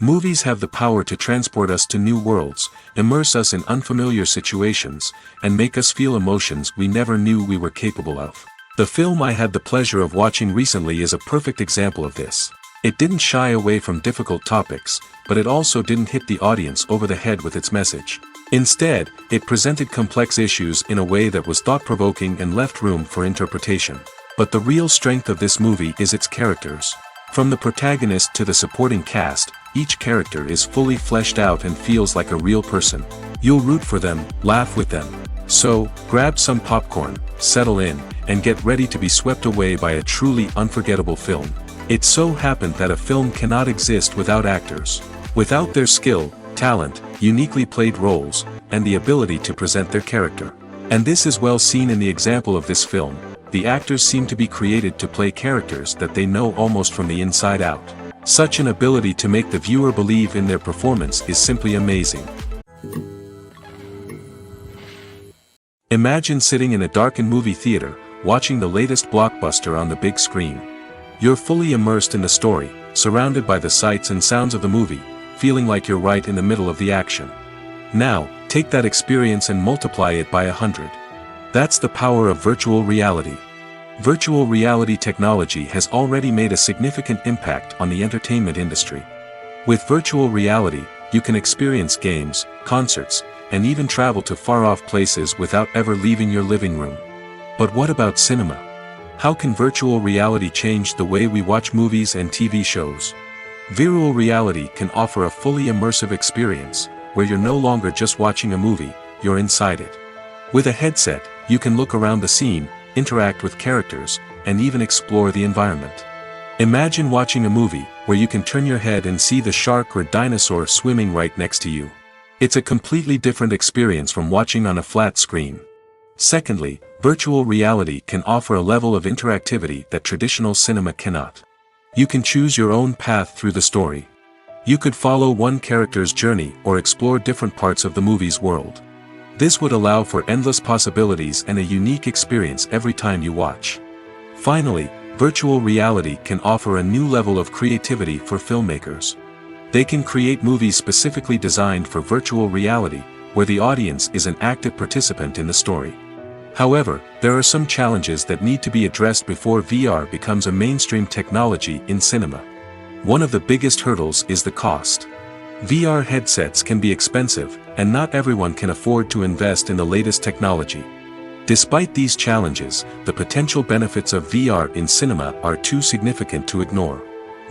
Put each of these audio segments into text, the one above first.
Movies have the power to transport us to new worlds, immerse us in unfamiliar situations, and make us feel emotions we never knew we were capable of. The film I had the pleasure of watching recently is a perfect example of this. It didn't shy away from difficult topics, but it also didn't hit the audience over the head with its message. Instead, it presented complex issues in a way that was thought-provoking and left room for interpretation. But the real strength of this movie is its characters. From the protagonist to the supporting cast, each character is fully fleshed out and feels like a real person. You'll root for them, laugh with them. So, grab some popcorn, settle in, and get ready to be swept away by a truly unforgettable film. It so happened that a film cannot exist without actors. Without their skill, talent, uniquely played roles, and the ability to present their character. And this is well seen in the example of this film. The actors seem to be created to play characters that they know almost from the inside out. Such an ability to make the viewer believe in their performance is simply amazing. Imagine sitting in a darkened movie theater, watching the latest blockbuster on the big screen. You're fully immersed in the story, surrounded by the sights and sounds of the movie, feeling like you're right in the middle of the action. Now, take that experience and multiply it by 100. That's the power of virtual reality. Virtual reality technology has already made a significant impact on the entertainment industry. With virtual reality, you can experience games, concerts, and even travel to far-off places without ever leaving your living room. But what about cinema? How can virtual reality change the way we watch movies and TV shows? Virtual reality can offer a fully immersive experience, where you're no longer just watching a movie, you're inside it. With a headset, you can look around the scene, interact with characters, and even explore the environment. Imagine watching a movie, where you can turn your head and see the shark or dinosaur swimming right next to you. It's a completely different experience from watching on a flat screen. Secondly, virtual reality can offer a level of interactivity that traditional cinema cannot. You can choose your own path through the story. You could follow one character's journey or explore different parts of the movie's world. This would allow for endless possibilities and a unique experience every time you watch. Finally, virtual reality can offer a new level of creativity for filmmakers. They can create movies specifically designed for virtual reality, where the audience is an active participant in the story. However, there are some challenges that need to be addressed before VR becomes a mainstream technology in cinema. One of the biggest hurdles is the cost. VR headsets can be expensive, and not everyone can afford to invest in the latest technology. Despite these challenges, the potential benefits of VR in cinema are too significant to ignore.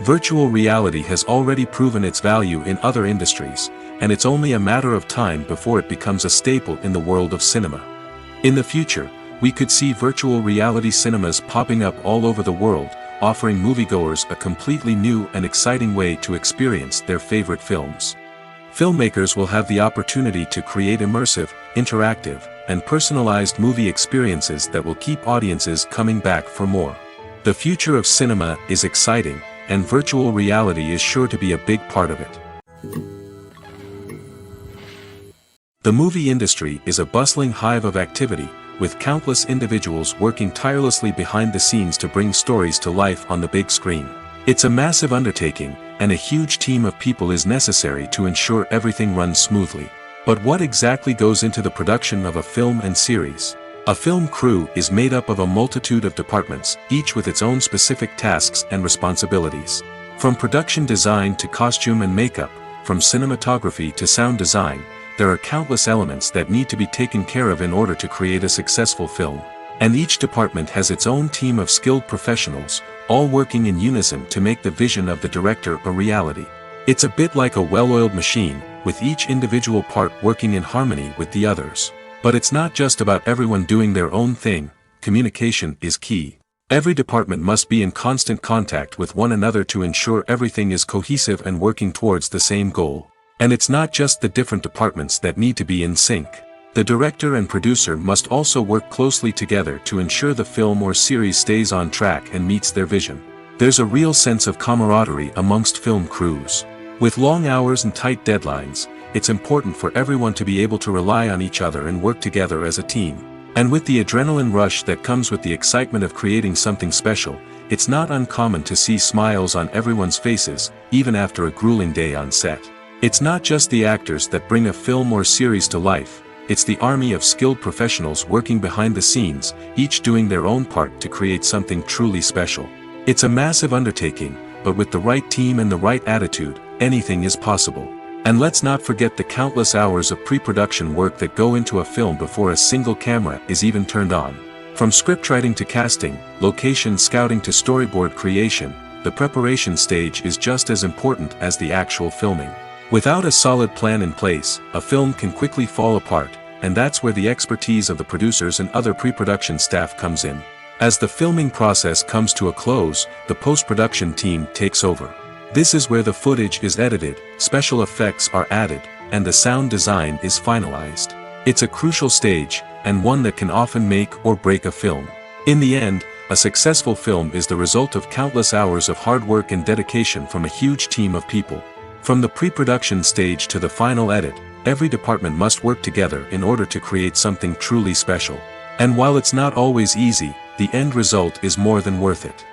Virtual reality has already proven its value in other industries, and it's only a matter of time before it becomes a staple in the world of cinema. In the future, we could see virtual reality cinemas popping up all over the world, offering moviegoers a completely new and exciting way to experience their favorite films. Filmmakers will have the opportunity to create immersive, interactive, and personalized movie experiences that will keep audiences coming back for more. The future of cinema is exciting, and virtual reality is sure to be a big part of it. The movie industry is a bustling hive of activity, with countless individuals working tirelessly behind the scenes to bring stories to life on the big screen. It's a massive undertaking, and a huge team of people is necessary to ensure everything runs smoothly. But what exactly goes into the production of a film and series? A film crew is made up of a multitude of departments, each with its own specific tasks and responsibilities. From production design to costume and makeup, from cinematography to sound design, there are countless elements that need to be taken care of in order to create a successful film. And each department has its own team of skilled professionals, all working in unison to make the vision of the director a reality. It's a bit like a well-oiled machine, with each individual part working in harmony with the others. But it's not just about everyone doing their own thing. Communication is key. Every department must be in constant contact with one another to ensure everything is cohesive and working towards the same goal. And it's not just the different departments that need to be in sync. The director and producer must also work closely together to ensure the film or series stays on track and meets their vision. There's a real sense of camaraderie amongst film crews. With long hours and tight deadlines, it's important for everyone to be able to rely on each other and work together as a team. And with the adrenaline rush that comes with the excitement of creating something special, it's not uncommon to see smiles on everyone's faces, even after a grueling day on set. It's not just the actors that bring a film or series to life, it's the army of skilled professionals working behind the scenes, each doing their own part to create something truly special. It's a massive undertaking, but with the right team and the right attitude, anything is possible. And let's not forget the countless hours of pre-production work that go into a film before a single camera is even turned on. From scriptwriting to casting, location scouting to storyboard creation, the preparation stage is just as important as the actual filming. Without a solid plan in place, a film can quickly fall apart, and that's where the expertise of the producers and other pre-production staff comes in. As the filming process comes to a close, the post-production team takes over. This is where the footage is edited, special effects are added, and the sound design is finalized. It's a crucial stage, and one that can often make or break a film. In the end, a successful film is the result of countless hours of hard work and dedication from a huge team of people. From the pre-production stage to the final edit, every department must work together in order to create something truly special. And while it's not always easy, the end result is more than worth it.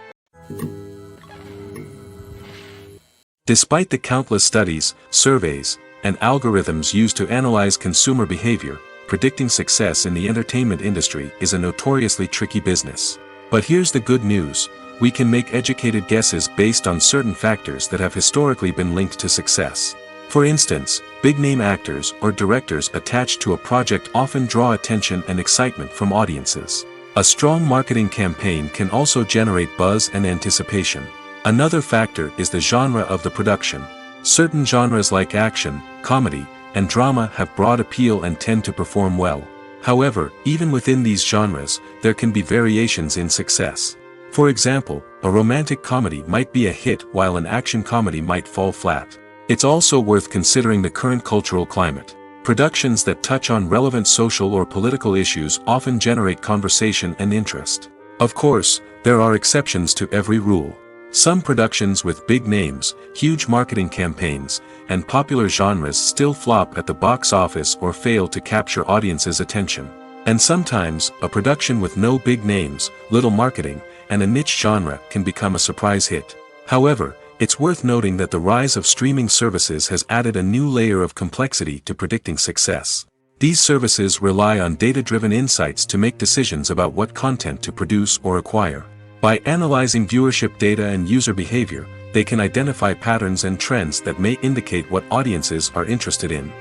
Despite the countless studies, surveys, and algorithms used to analyze consumer behavior, predicting success in the entertainment industry is a notoriously tricky business. But here's the good news. We can make educated guesses based on certain factors that have historically been linked to success. For instance, big-name actors or directors attached to a project often draw attention and excitement from audiences. A strong marketing campaign can also generate buzz and anticipation. Another factor is the genre of the production. Certain genres like action, comedy, and drama have broad appeal and tend to perform well. However, even within these genres, there can be variations in success. For example, a romantic comedy might be a hit while an action comedy might fall flat. It's also worth considering the current cultural climate. Productions that touch on relevant social or political issues often generate conversation and interest. Of course, there are exceptions to every rule. Some productions with big names, huge marketing campaigns, and popular genres still flop at the box office or fail to capture audiences' attention. And sometimes, a production with no big names, little marketing, and a niche genre can become a surprise hit. However, it's worth noting that the rise of streaming services has added a new layer of complexity to predicting success. These services rely on data-driven insights to make decisions about what content to produce or acquire. By analyzing viewership data and user behavior, they can identify patterns and trends that may indicate what audiences are interested in.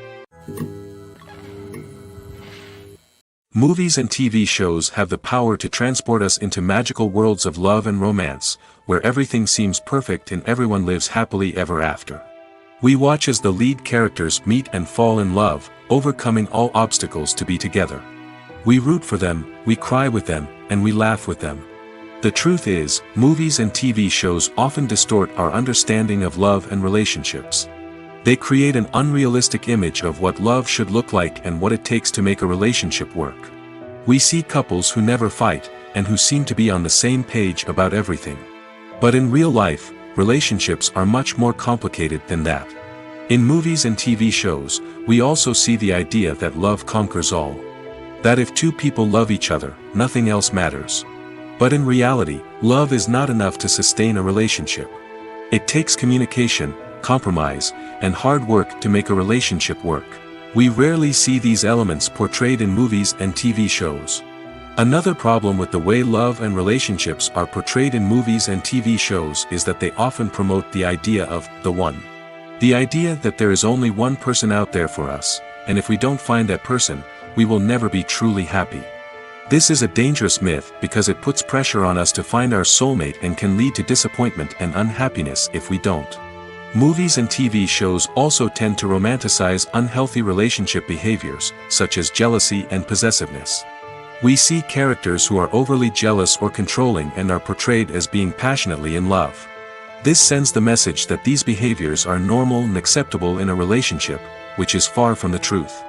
Movies and TV shows have the power to transport us into magical worlds of love and romance, where everything seems perfect and everyone lives happily ever after. We watch as the lead characters meet and fall in love, overcoming all obstacles to be together. We root for them, we cry with them, and we laugh with them. The truth is, movies and TV shows often distort our understanding of love and relationships. They create an unrealistic image of what love should look like and what it takes to make a relationship work. We see couples who never fight, and who seem to be on the same page about everything. But in real life, relationships are much more complicated than that. In movies and TV shows, we also see the idea that love conquers all. That if two people love each other, nothing else matters. But in reality, love is not enough to sustain a relationship. It takes communication, compromise, and hard work to make a relationship work. We rarely see these elements portrayed in movies and TV shows. Another problem with the way love and relationships are portrayed in movies and TV shows is that they often promote the idea of the one. The idea that there is only one person out there for us, and if we don't find that person, we will never be truly happy. This is a dangerous myth because it puts pressure on us to find our soulmate and can lead to disappointment and unhappiness if we don't. Movies and TV shows also tend to romanticize unhealthy relationship behaviors, such as jealousy and possessiveness. We see characters who are overly jealous or controlling and are portrayed as being passionately in love. This sends the message that these behaviors are normal and acceptable in a relationship, which is far from the truth.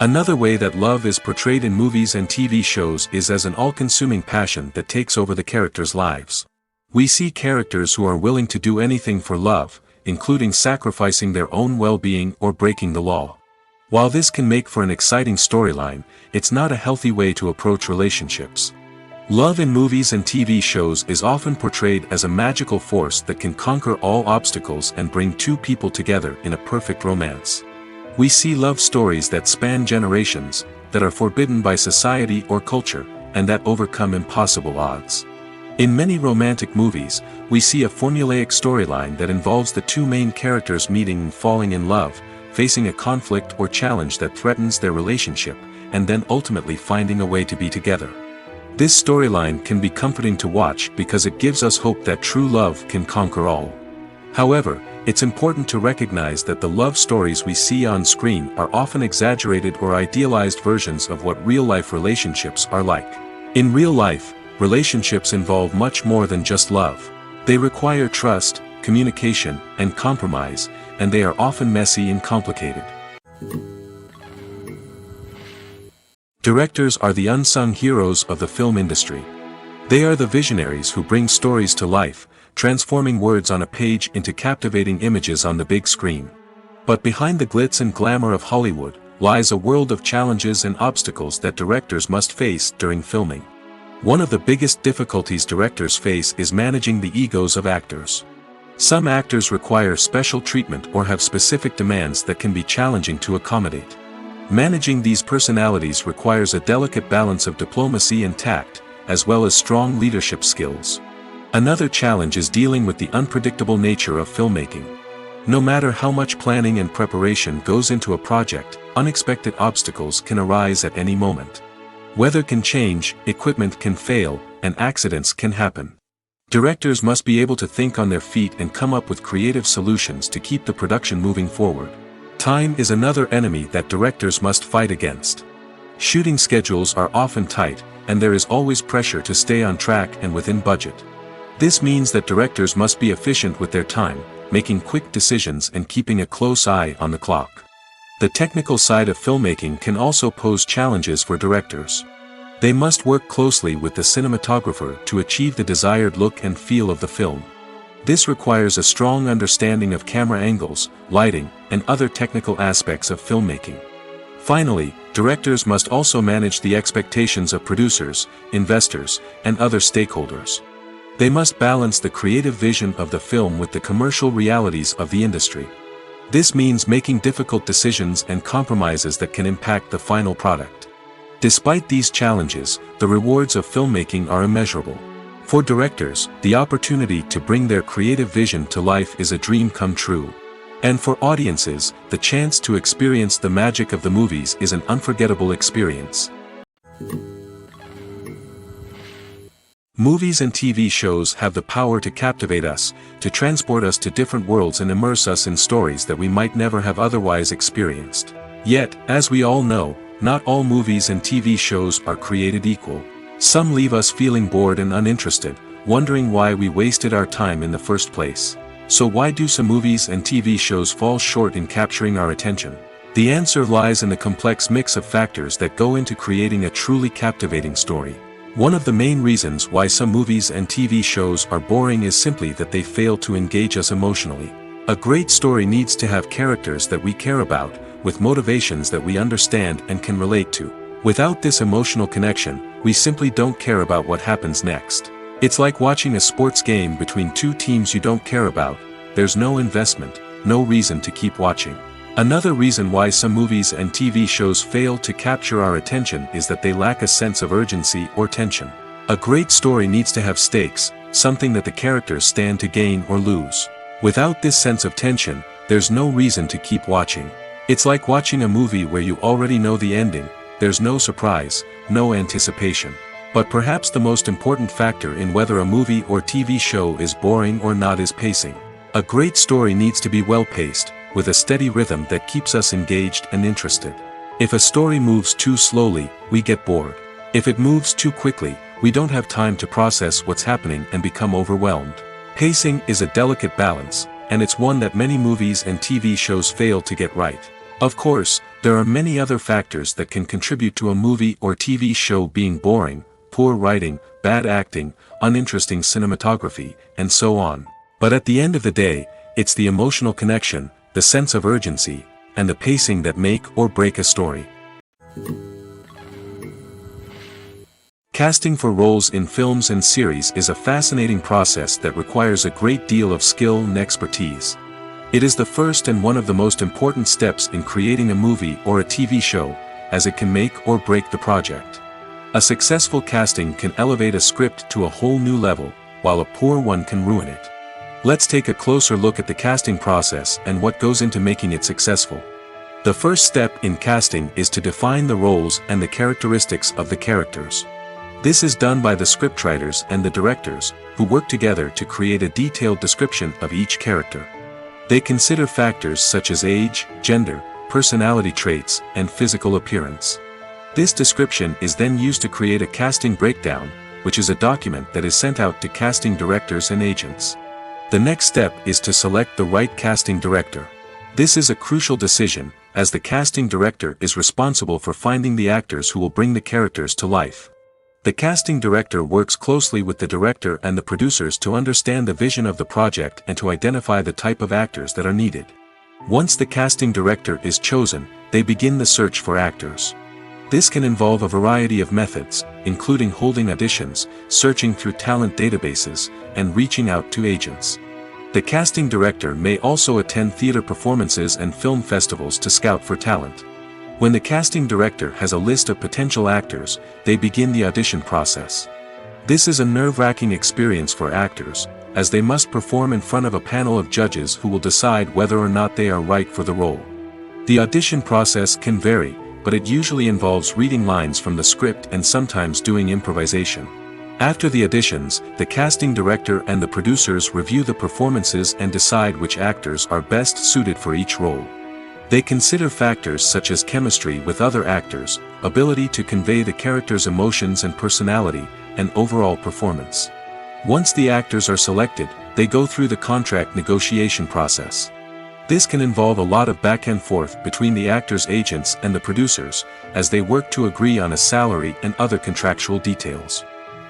Another way that love is portrayed in movies and TV shows is as an all-consuming passion that takes over the characters' lives. We see characters who are willing to do anything for love, including sacrificing their own well-being or breaking the law. While this can make for an exciting storyline, it's not a healthy way to approach relationships. Love in movies and TV shows is often portrayed as a magical force that can conquer all obstacles and bring two people together in a perfect romance. We see love stories that span generations, that are forbidden by society or culture, and that overcome impossible odds. In many romantic movies, we see a formulaic storyline that involves the two main characters meeting and falling in love, facing a conflict or challenge that threatens their relationship, and then ultimately finding a way to be together. This storyline can be comforting to watch because it gives us hope that true love can conquer all. However, it's important to recognize that the love stories we see on screen are often exaggerated or idealized versions of what real-life relationships are like. In real life, relationships involve much more than just love. They require trust, communication, and compromise, and they are often messy and complicated. Directors are the unsung heroes of the film industry. They are the visionaries who bring stories to life, transforming words on a page into captivating images on the big screen. But behind the glitz and glamour of Hollywood, lies a world of challenges and obstacles that directors must face during filming. One of the biggest difficulties directors face is managing the egos of actors. Some actors require special treatment or have specific demands that can be challenging to accommodate. Managing these personalities requires a delicate balance of diplomacy and tact, as well as strong leadership skills. Another challenge is dealing with the unpredictable nature of filmmaking. No matter how much planning and preparation goes into a project, unexpected obstacles can arise at any moment. Weather can change, equipment can fail, and accidents can happen. Directors must be able to think on their feet and come up with creative solutions to keep the production moving forward. Time is another enemy that directors must fight against. Shooting schedules are often tight, and there is always pressure to stay on track and within budget. This means that directors must be efficient with their time, making quick decisions and keeping a close eye on the clock. The technical side of filmmaking can also pose challenges for directors. They must work closely with the cinematographer to achieve the desired look and feel of the film. This requires a strong understanding of camera angles, lighting, and other technical aspects of filmmaking. Finally, directors must also manage the expectations of producers, investors, and other stakeholders. They must balance the creative vision of the film with the commercial realities of the industry. This means making difficult decisions and compromises that can impact the final product. Despite these challenges, the rewards of filmmaking are immeasurable. For directors, the opportunity to bring their creative vision to life is a dream come true. And for audiences, the chance to experience the magic of the movies is an unforgettable experience. Movies and TV shows have the power to captivate us, to transport us to different worlds and immerse us in stories that we might never have otherwise experienced. Yet, as we all know, not all movies and TV shows are created equal. Some leave us feeling bored and uninterested, wondering why we wasted our time in the first place. So why do some movies and TV shows fall short in capturing our attention? The answer lies in the complex mix of factors that go into creating a truly captivating story. One of the main reasons why some movies and TV shows are boring is simply that they fail to engage us emotionally. A great story needs to have characters that we care about, with motivations that we understand and can relate to. Without this emotional connection, we simply don't care about what happens next. It's like watching a sports game between two teams you don't care about. There's no investment, no reason to keep watching. Another reason why some movies and TV shows fail to capture our attention is that they lack a sense of urgency or tension. A great story needs to have stakes, something that the characters stand to gain or lose. Without this sense of tension, there's no reason to keep watching. It's like watching a movie where you already know the ending. There's no surprise, no anticipation. But perhaps the most important factor in whether a movie or TV show is boring or not is pacing. A great story needs to be well-paced, with a steady rhythm that keeps us engaged and interested. If a story moves too slowly, we get bored. If it moves too quickly, we don't have time to process what's happening and become overwhelmed. Pacing is a delicate balance, and it's one that many movies and TV shows fail to get right. Of course, there are many other factors that can contribute to a movie or TV show being boring: poor writing, bad acting, uninteresting cinematography, and so on. But at the end of the day, it's the emotional connection, the sense of urgency, and the pacing that make or break a story. Casting for roles in films and series is a fascinating process that requires a great deal of skill and expertise. It is the first and one of the most important steps in creating a movie or a TV show, as it can make or break the project. A successful casting can elevate a script to a whole new level, while a poor one can ruin it. Let's take a closer look at the casting process and what goes into making it successful. The first step in casting is to define the roles and the characteristics of the characters. This is done by the scriptwriters and the directors, who work together to create a detailed description of each character. They consider factors such as age, gender, personality traits, and physical appearance. This description is then used to create a casting breakdown, which is a document that is sent out to casting directors and agents. The next step is to select the right casting director. This is a crucial decision, as the casting director is responsible for finding the actors who will bring the characters to life. The casting director works closely with the director and the producers to understand the vision of the project and to identify the type of actors that are needed. Once the casting director is chosen, they begin the search for actors. This can involve a variety of methods, including holding auditions, searching through talent databases, and reaching out to agents. The casting director may also attend theater performances and film festivals to scout for talent. When the casting director has a list of potential actors, they begin the audition process. This is a nerve-wracking experience for actors, as they must perform in front of a panel of judges who will decide whether or not they are right for the role. The audition process can vary, but it usually involves reading lines from the script and sometimes doing improvisation. After the auditions, the casting director and the producers review the performances and decide which actors are best suited for each role. They consider factors such as chemistry with other actors, ability to convey the character's emotions and personality, and overall performance. Once the actors are selected, they go through the contract negotiation process. This can involve a lot of back and forth between the actors' agents and the producers, as they work to agree on a salary and other contractual details.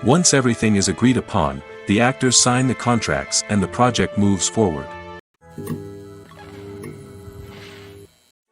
Once everything is agreed upon, the actors sign the contracts and the project moves forward.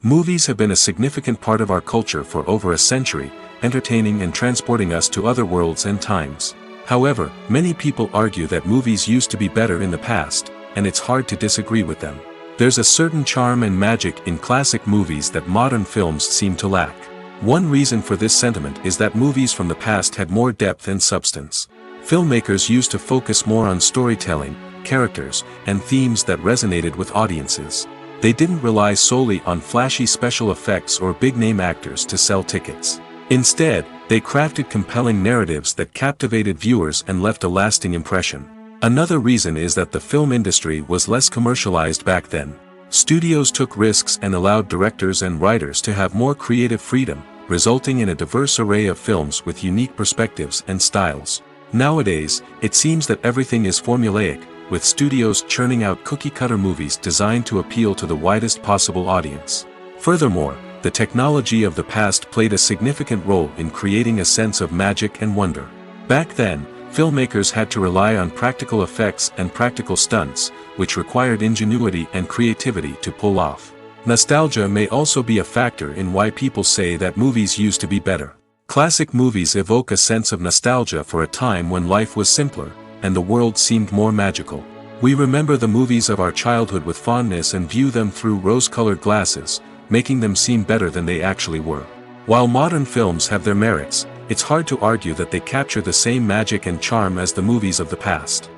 Movies have been a significant part of our culture for over a century, entertaining and transporting us to other worlds and times. However, many people argue that movies used to be better in the past, and it's hard to disagree with them. There's a certain charm and magic in classic movies that modern films seem to lack. One reason for this sentiment is that movies from the past had more depth and substance. Filmmakers used to focus more on storytelling, characters, and themes that resonated with audiences. They didn't rely solely on flashy special effects or big-name actors to sell tickets. Instead, they crafted compelling narratives that captivated viewers and left a lasting impression. Another reason is that the film industry was less commercialized back then. Studios took risks and allowed directors and writers to have more creative freedom, resulting in a diverse array of films with unique perspectives and styles. Nowadays, it seems that everything is formulaic, with studios churning out cookie-cutter movies designed to appeal to the widest possible audience. Furthermore, the technology of the past played a significant role in creating a sense of magic and wonder. Back then, filmmakers had to rely on practical effects and practical stunts, which required ingenuity and creativity to pull off. Nostalgia may also be a factor in why people say that movies used to be better. Classic movies evoke a sense of nostalgia for a time when life was simpler, and the world seemed more magical. We remember the movies of our childhood with fondness and view them through rose-colored glasses, making them seem better than they actually were. While modern films have their merits, it's hard to argue that they capture the same magic and charm as the movies of the past.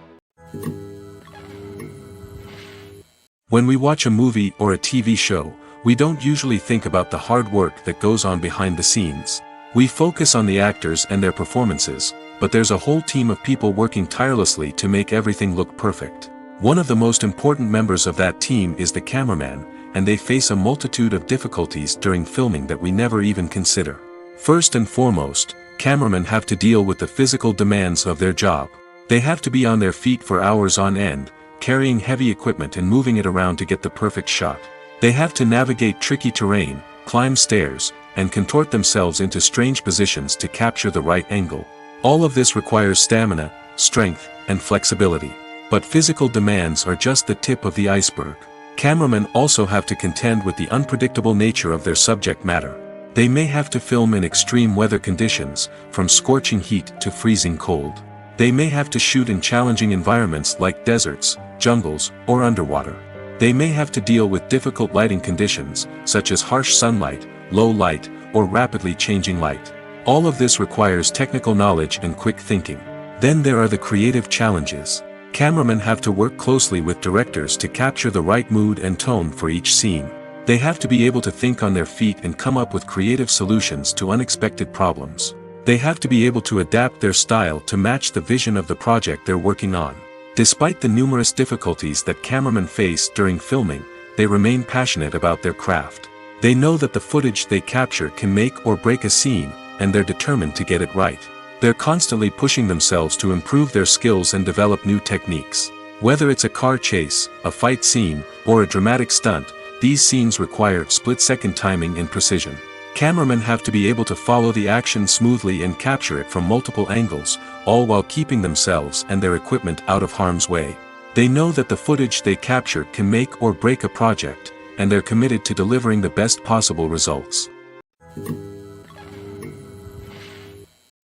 When we watch a movie or a TV show, we don't usually think about the hard work that goes on behind the scenes. We focus on the actors and their performances, but there's a whole team of people working tirelessly to make everything look perfect. One of the most important members of that team is the cameraman, and they face a multitude of difficulties during filming that we never even consider. First and foremost, cameramen have to deal with the physical demands of their job. They have to be on their feet for hours on end, carrying heavy equipment and moving it around to get the perfect shot. They have to navigate tricky terrain, climb stairs, and contort themselves into strange positions to capture the right angle. All of this requires stamina, strength, and flexibility. But physical demands are just the tip of the iceberg. Cameramen also have to contend with the unpredictable nature of their subject matter. They may have to film in extreme weather conditions, from scorching heat to freezing cold. They may have to shoot in challenging environments like deserts, jungles, or underwater. They may have to deal with difficult lighting conditions, such as harsh sunlight, low light, or rapidly changing light. All of this requires technical knowledge and quick thinking. Then there are the creative challenges. Cameramen have to work closely with directors to capture the right mood and tone for each scene. They have to be able to think on their feet and come up with creative solutions to unexpected problems. They have to be able to adapt their style to match the vision of the project they're working on. Despite the numerous difficulties that cameramen face during filming, they remain passionate about their craft. They know that the footage they capture can make or break a scene, and they're determined to get it right. They're constantly pushing themselves to improve their skills and develop new techniques. Whether it's a car chase, a fight scene, or a dramatic stunt, these scenes require split-second timing and precision. Cameramen have to be able to follow the action smoothly and capture it from multiple angles, all while keeping themselves and their equipment out of harm's way. They know that the footage they capture can make or break a project, and they're committed to delivering the best possible results.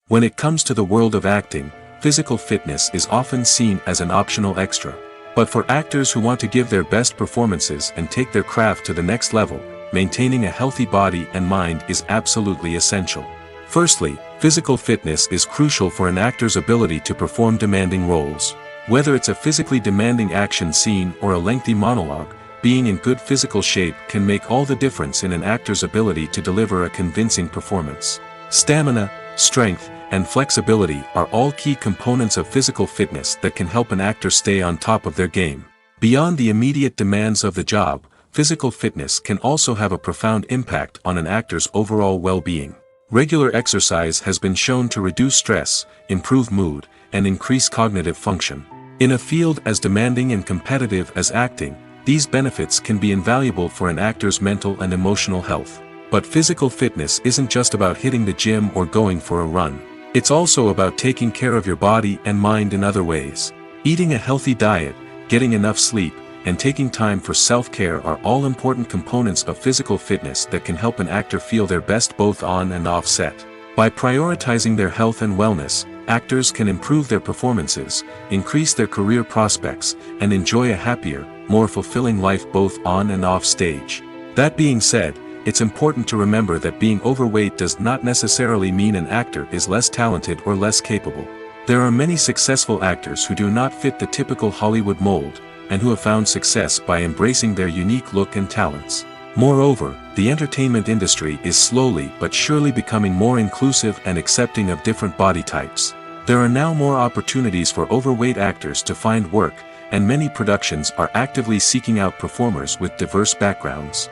When it comes to the world of acting, physical fitness is often seen as an optional extra. But for actors who want to give their best performances and take their craft to the next level, maintaining a healthy body and mind is absolutely essential. Firstly, physical fitness is crucial for an actor's ability to perform demanding roles. Whether it's a physically demanding action scene or a lengthy monologue, being in good physical shape can make all the difference in an actor's ability to deliver a convincing performance. Stamina, strength, and flexibility are all key components of physical fitness that can help an actor stay on top of their game. Beyond the immediate demands of the job, physical fitness can also have a profound impact on an actor's overall well-being. Regular exercise has been shown to reduce stress, improve mood, and increase cognitive function. In a field as demanding and competitive as acting, these benefits can be invaluable for an actor's mental and emotional health. But physical fitness isn't just about hitting the gym or going for a run. It's also about taking care of your body and mind in other ways. Eating a healthy diet, getting enough sleep, and taking time for self-care are all important components of physical fitness that can help an actor feel their best both on and off set. By prioritizing their health and wellness, actors can improve their performances, increase their career prospects, and enjoy a happier, more fulfilling life both on and off stage. That being said, it's important to remember that being overweight does not necessarily mean an actor is less talented or less capable. There are many successful actors who do not fit the typical Hollywood mold, and who have found success by embracing their unique look and talents. Moreover, the entertainment industry is slowly but surely becoming more inclusive and accepting of different body types. There are now more opportunities for overweight actors to find work, and many productions are actively seeking out performers with diverse backgrounds.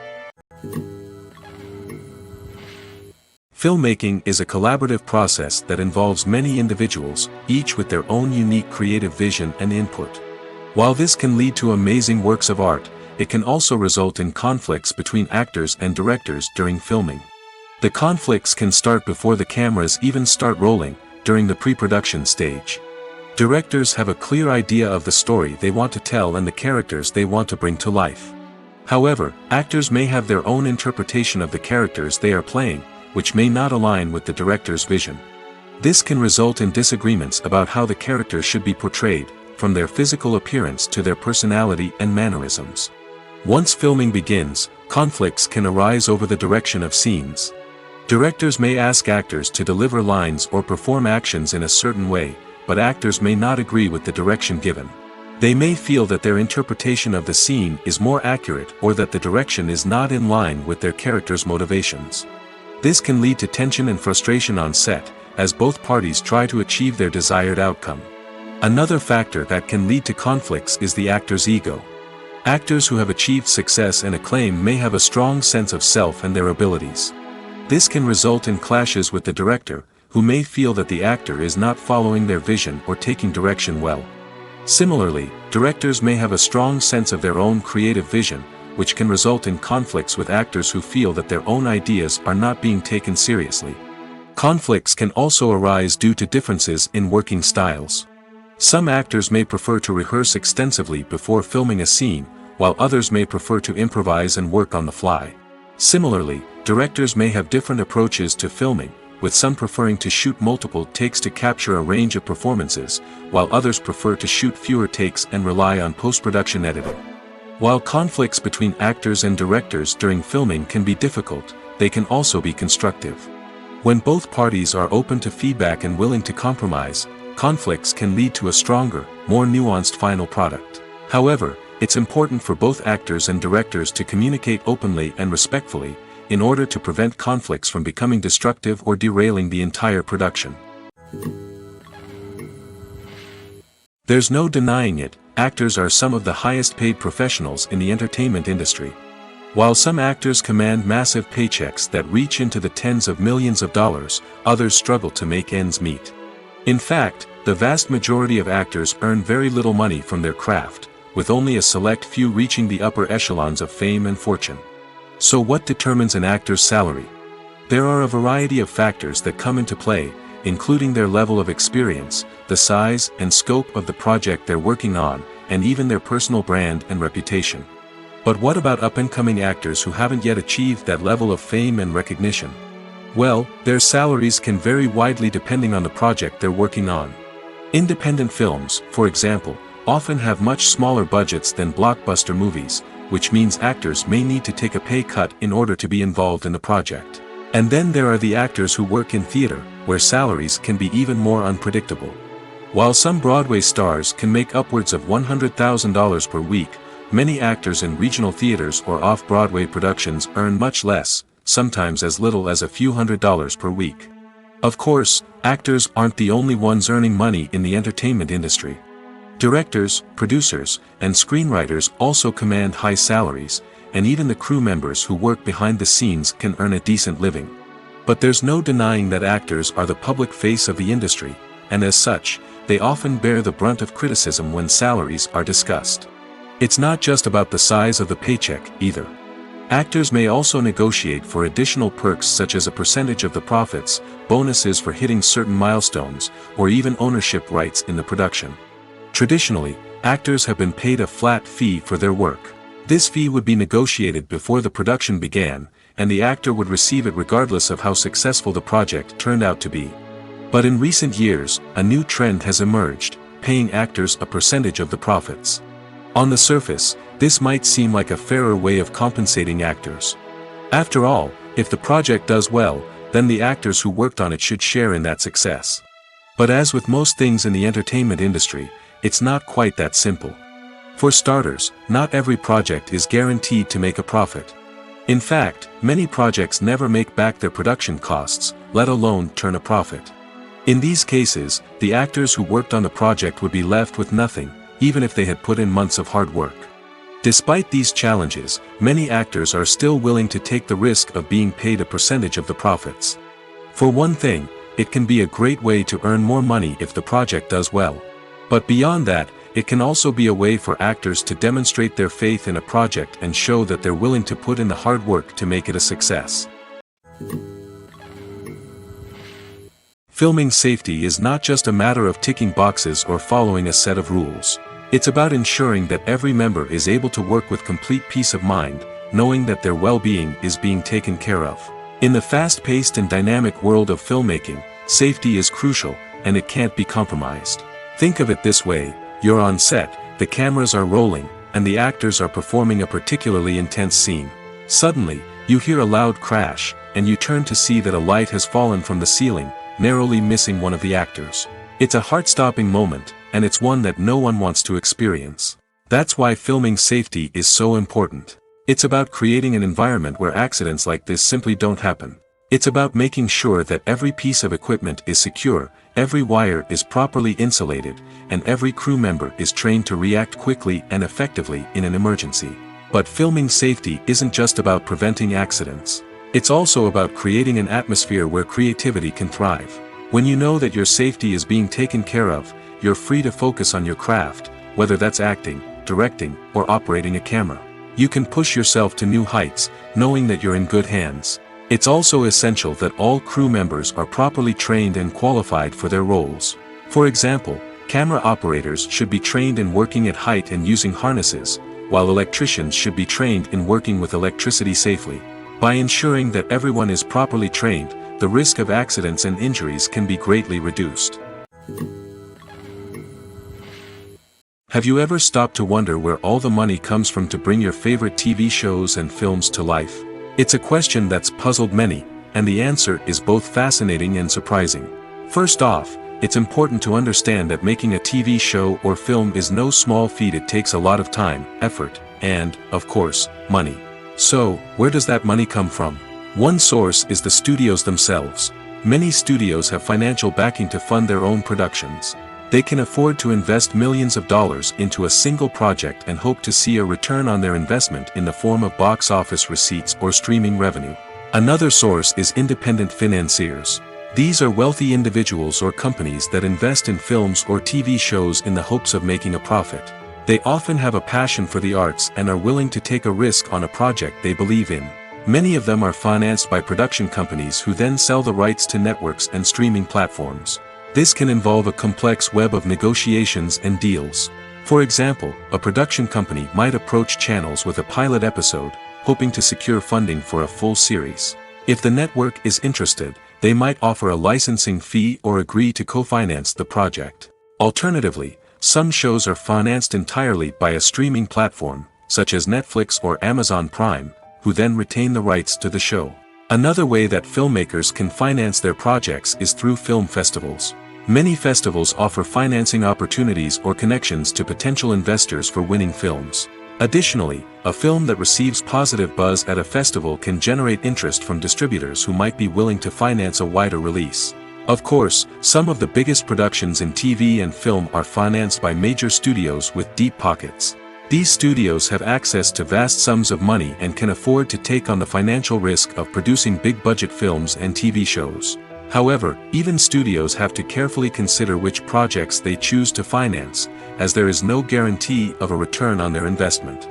Filmmaking is a collaborative process that involves many individuals, each with their own unique creative vision and input. While this can lead to amazing works of art, it can also result in conflicts between actors and directors during filming. The conflicts can start before the cameras even start rolling, during the pre-production stage. Directors have a clear idea of the story they want to tell and the characters they want to bring to life. However, actors may have their own interpretation of the characters they are playing, which may not align with the director's vision. This can result in disagreements about how the characters should be portrayed, from their physical appearance to their personality and mannerisms. Once filming begins, conflicts can arise over the direction of scenes. Directors may ask actors to deliver lines or perform actions in a certain way, but actors may not agree with the direction given. They may feel that their interpretation of the scene is more accurate or that the direction is not in line with their character's motivations. This can lead to tension and frustration on set, as both parties try to achieve their desired outcome. Another factor that can lead to conflicts is the actor's ego. Actors who have achieved success and acclaim may have a strong sense of self and their abilities. This can result in clashes with the director, who may feel that the actor is not following their vision or taking direction well. Similarly, directors may have a strong sense of their own creative vision, which can result in conflicts with actors who feel that their own ideas are not being taken seriously. Conflicts can also arise due to differences in working styles. Some actors may prefer to rehearse extensively before filming a scene, while others may prefer to improvise and work on the fly. Similarly, Directors may have different approaches to filming, with some preferring to shoot multiple takes to capture a range of performances, while others prefer to shoot fewer takes and rely on post-production editing. While conflicts between actors and directors during filming can be difficult, they can also be constructive. When both parties are open to feedback and willing to compromise, conflicts can lead to a stronger, more nuanced final product. However, it's important for both actors and directors to communicate openly and respectfully, in order to prevent conflicts from becoming destructive or derailing the entire production. There's no denying it, actors are some of the highest paid professionals in the entertainment industry. While some actors command massive paychecks that reach into the tens of millions of dollars, others struggle to make ends meet. In fact, the vast majority of actors earn very little money from their craft, with only a select few reaching the upper echelons of fame and fortune. So what determines an actor's salary? There are a variety of factors that come into play, including their level of experience, the size and scope of the project they're working on, and even their personal brand and reputation. But what about up-and-coming actors who haven't yet achieved that level of fame and recognition? Well, their salaries can vary widely depending on the project they're working on. Independent films, for example, often have much smaller budgets than blockbuster movies, which means actors may need to take a pay cut in order to be involved in the project. And then there are the actors who work in theater, where salaries can be even more unpredictable. While some Broadway stars can make upwards of $100,000 per week, many actors in regional theaters or off-Broadway productions earn much less, sometimes as little as a few $100s per week. Of course, actors aren't the only ones earning money in the entertainment industry. Directors, producers, and screenwriters also command high salaries, and even the crew members who work behind the scenes can earn a decent living. But there's no denying that actors are the public face of the industry, and as such, they often bear the brunt of criticism when salaries are discussed. It's not just about the size of the paycheck, either. Actors may also negotiate for additional perks such as a percentage of the profits, bonuses for hitting certain milestones, or even ownership rights in the production. Traditionally, actors have been paid a flat fee for their work. This fee would be negotiated before the production began, and the actor would receive it regardless of how successful the project turned out to be. But in recent years, a new trend has emerged, paying actors a percentage of the profits. On the surface, this might seem like a fairer way of compensating actors. After all, if the project does well, then the actors who worked on it should share in that success. But as with most things in the entertainment industry, it's not quite that simple. For starters, not every project is guaranteed to make a profit. In fact, many projects never make back their production costs, let alone turn a profit. In these cases, the actors who worked on the project would be left with nothing, even if they had put in months of hard work. Despite these challenges, many actors are still willing to take the risk of being paid a percentage of the profits. For one thing, it can be a great way to earn more money if the project does well. But beyond that, it can also be a way for actors to demonstrate their faith in a project and show that they're willing to put in the hard work to make it a success. Filming safety is not just a matter of ticking boxes or following a set of rules. It's about ensuring that every member is able to work with complete peace of mind, knowing that their well-being is being taken care of. In the fast-paced and dynamic world of filmmaking, safety is crucial, and it can't be compromised. Think of it this way: you're on set, the cameras are rolling, and the actors are performing a particularly intense scene. Suddenly, you hear a loud crash, and you turn to see that a light has fallen from the ceiling, narrowly missing one of the actors. It's a heart-stopping moment, and it's one that no one wants to experience. That's why filming safety is so important. It's about creating an environment where accidents like this simply don't happen. It's about making sure that every piece of equipment is secure, every wire is properly insulated, and every crew member is trained to react quickly and effectively in an emergency. But filming safety isn't just about preventing accidents. It's also about creating an atmosphere where creativity can thrive. When you know that your safety is being taken care of, you're free to focus on your craft, whether that's acting, directing, or operating a camera. You can push yourself to new heights, knowing that you're in good hands. It's also essential that all crew members are properly trained and qualified for their roles. For example, camera operators should be trained in working at height and using harnesses, while electricians should be trained in working with electricity safely. By ensuring that everyone is properly trained, the risk of accidents and injuries can be greatly reduced. Have you ever stopped to wonder where all the money comes from to bring your favorite TV shows and films to life? It's a question that's puzzled many, and the answer is both fascinating and surprising. First off, it's important to understand that making a TV show or film is no small feat. It takes a lot of time, effort, and, of course, money. So, where does that money come from? One source is the studios themselves. Many studios have financial backing to fund their own productions. They can afford to invest millions of dollars into a single project and hope to see a return on their investment in the form of box office receipts or streaming revenue. Another source is independent financiers. These are wealthy individuals or companies that invest in films or TV shows in the hopes of making a profit. They often have a passion for the arts and are willing to take a risk on a project they believe in. Many of them are financed by production companies who then sell the rights to networks and streaming platforms. This can involve a complex web of negotiations and deals. For example, a production company might approach channels with a pilot episode, hoping to secure funding for a full series. If the network is interested, they might offer a licensing fee or agree to co-finance the project. Alternatively, some shows are financed entirely by a streaming platform, such as Netflix or Amazon Prime, who then retain the rights to the show. Another way that filmmakers can finance their projects is through film festivals. Many festivals offer financing opportunities or connections to potential investors for winning films. Additionally, a film that receives positive buzz at a festival can generate interest from distributors who might be willing to finance a wider release. Of course, some of the biggest productions in TV and film are financed by major studios with deep pockets. These studios have access to vast sums of money and can afford to take on the financial risk of producing big-budget films and TV shows. However, even studios have to carefully consider which projects they choose to finance, as there is no guarantee of a return on their investment.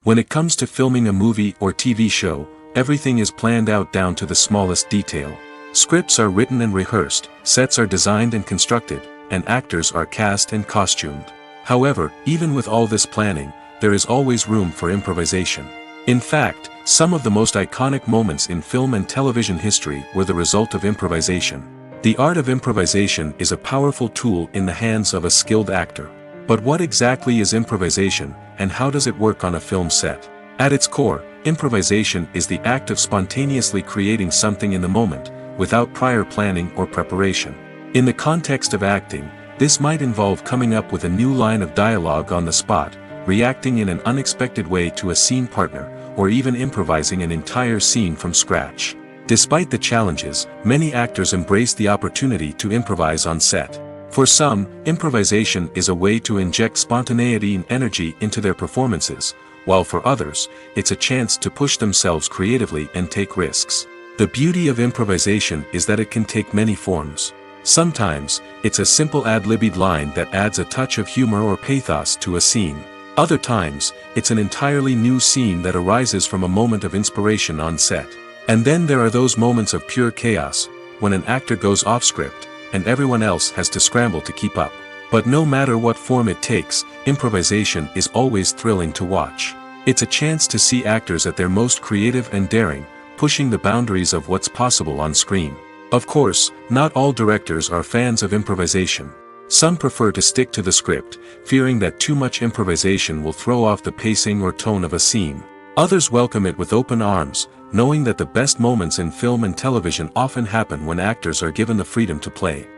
When it comes to filming a movie or TV show, everything is planned out down to the smallest detail. Scripts are written and rehearsed, sets are designed and constructed, and actors are cast and costumed. However, even with all this planning, there is always room for improvisation. In fact, some of the most iconic moments in film and television history were the result of improvisation. The art of improvisation is a powerful tool in the hands of a skilled actor. But what exactly is improvisation, and how does it work on a film set? At its core, improvisation is the act of spontaneously creating something in the moment, without prior planning or preparation. In the context of acting, this might involve coming up with a new line of dialogue on the spot, reacting in an unexpected way to a scene partner, or even improvising an entire scene from scratch. Despite the challenges, many actors embrace the opportunity to improvise on set. For some, improvisation is a way to inject spontaneity and energy into their performances, while for others, it's a chance to push themselves creatively and take risks. The beauty of improvisation is that it can take many forms. Sometimes, it's a simple ad-libbed line that adds a touch of humor or pathos to a scene. Other times, it's an entirely new scene that arises from a moment of inspiration on set. And then there are those moments of pure chaos, when an actor goes off script, and everyone else has to scramble to keep up. But no matter what form it takes, improvisation is always thrilling to watch. It's a chance to see actors at their most creative and daring, pushing the boundaries of what's possible on screen. Of course, not all directors are fans of improvisation. Some prefer to stick to the script, fearing that too much improvisation will throw off the pacing or tone of a scene. Others welcome it with open arms, knowing that the best moments in film and television often happen when actors are given the freedom to play.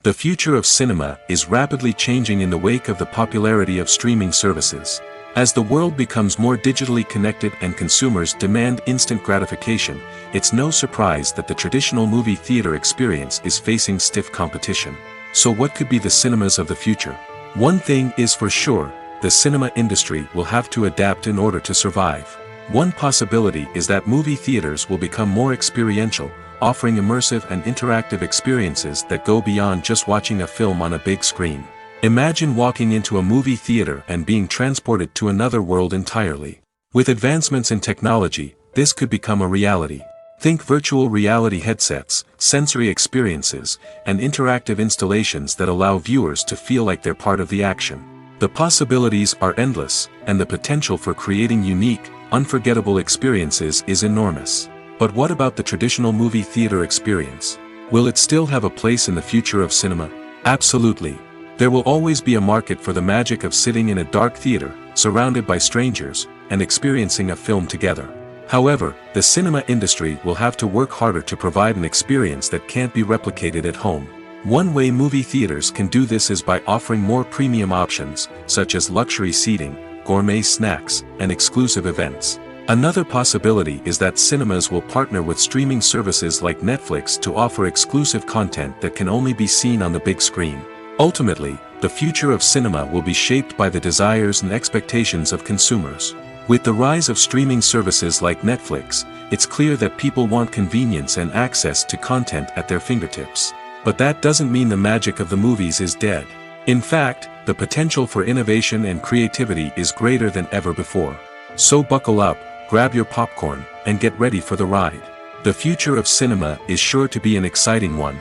The future of cinema is rapidly changing in the wake of the popularity of streaming services. As the world becomes more digitally connected and consumers demand instant gratification, it's no surprise that the traditional movie theater experience is facing stiff competition. So what could be the cinemas of the future? One thing is for sure, the cinema industry will have to adapt in order to survive. One possibility is that movie theaters will become more experiential, offering immersive and interactive experiences that go beyond just watching a film on a big screen. Imagine walking into a movie theater and being transported to another world entirely. With advancements in technology, this could become a reality. Think virtual reality headsets, sensory experiences, and interactive installations that allow viewers to feel like they're part of the action. The possibilities are endless, and the potential for creating unique, unforgettable experiences is enormous. But what about the traditional movie theater experience? Will it still have a place in the future of cinema? Absolutely. There will always be a market for the magic of sitting in a dark theater, surrounded by strangers, and experiencing a film together. However, the cinema industry will have to work harder to provide an experience that can't be replicated at home. One way movie theaters can do this is by offering more premium options, such as luxury seating, gourmet snacks, and exclusive events. Another possibility is that cinemas will partner with streaming services like Netflix to offer exclusive content that can only be seen on the big screen. Ultimately, the future of cinema will be shaped by the desires and expectations of consumers. With the rise of streaming services like Netflix, it's clear that people want convenience and access to content at their fingertips. But that doesn't mean the magic of the movies is dead. In fact, the potential for innovation and creativity is greater than ever before. So buckle up, grab your popcorn, and get ready for the ride. The future of cinema is sure to be an exciting one.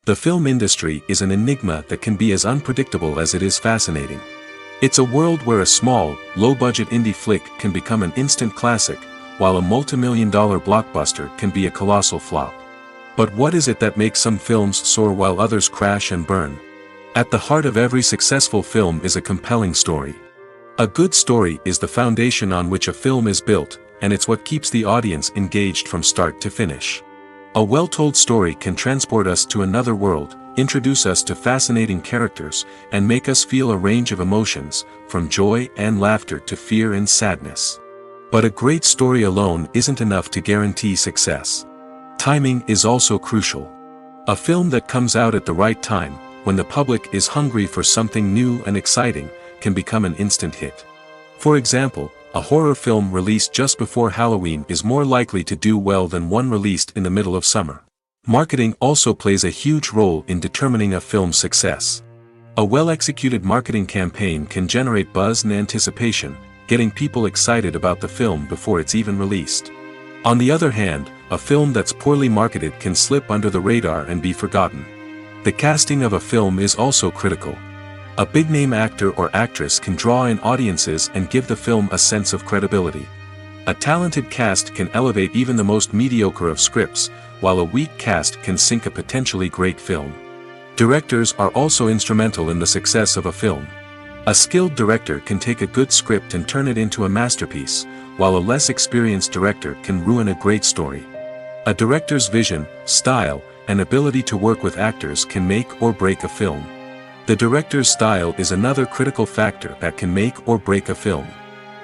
The film industry is an enigma that can be as unpredictable as it is fascinating. It's a world where a small, low-budget indie flick can become an instant classic, while a multi-million-dollar blockbuster can be a colossal flop. But what is it that makes some films soar while others crash and burn? At the heart of every successful film is a compelling story. A good story is the foundation on which a film is built, and it's what keeps the audience engaged from start to finish. A well-told story can transport us to another world, introduce us to fascinating characters, and make us feel a range of emotions, from joy and laughter to fear and sadness. But a great story alone isn't enough to guarantee success. Timing is also crucial. A film that comes out at the right time, when the public is hungry for something new and exciting, can become an instant hit. For example, a horror film released just before Halloween is more likely to do well than one released in the middle of summer. Marketing also plays a huge role in determining a film's success. A well-executed marketing campaign can generate buzz and anticipation, getting people excited about the film before it's even released. On the other hand, a film that's poorly marketed can slip under the radar and be forgotten. The casting of a film is also critical. A big-name actor or actress can draw in audiences and give the film a sense of credibility. A talented cast can elevate even the most mediocre of scripts, while a weak cast can sink a potentially great film. Directors are also instrumental in the success of a film. A skilled director can take a good script and turn it into a masterpiece, while a less experienced director can ruin a great story. A director's vision, style, and ability to work with actors can make or break a film. The director's style is another critical factor that can make or break a film.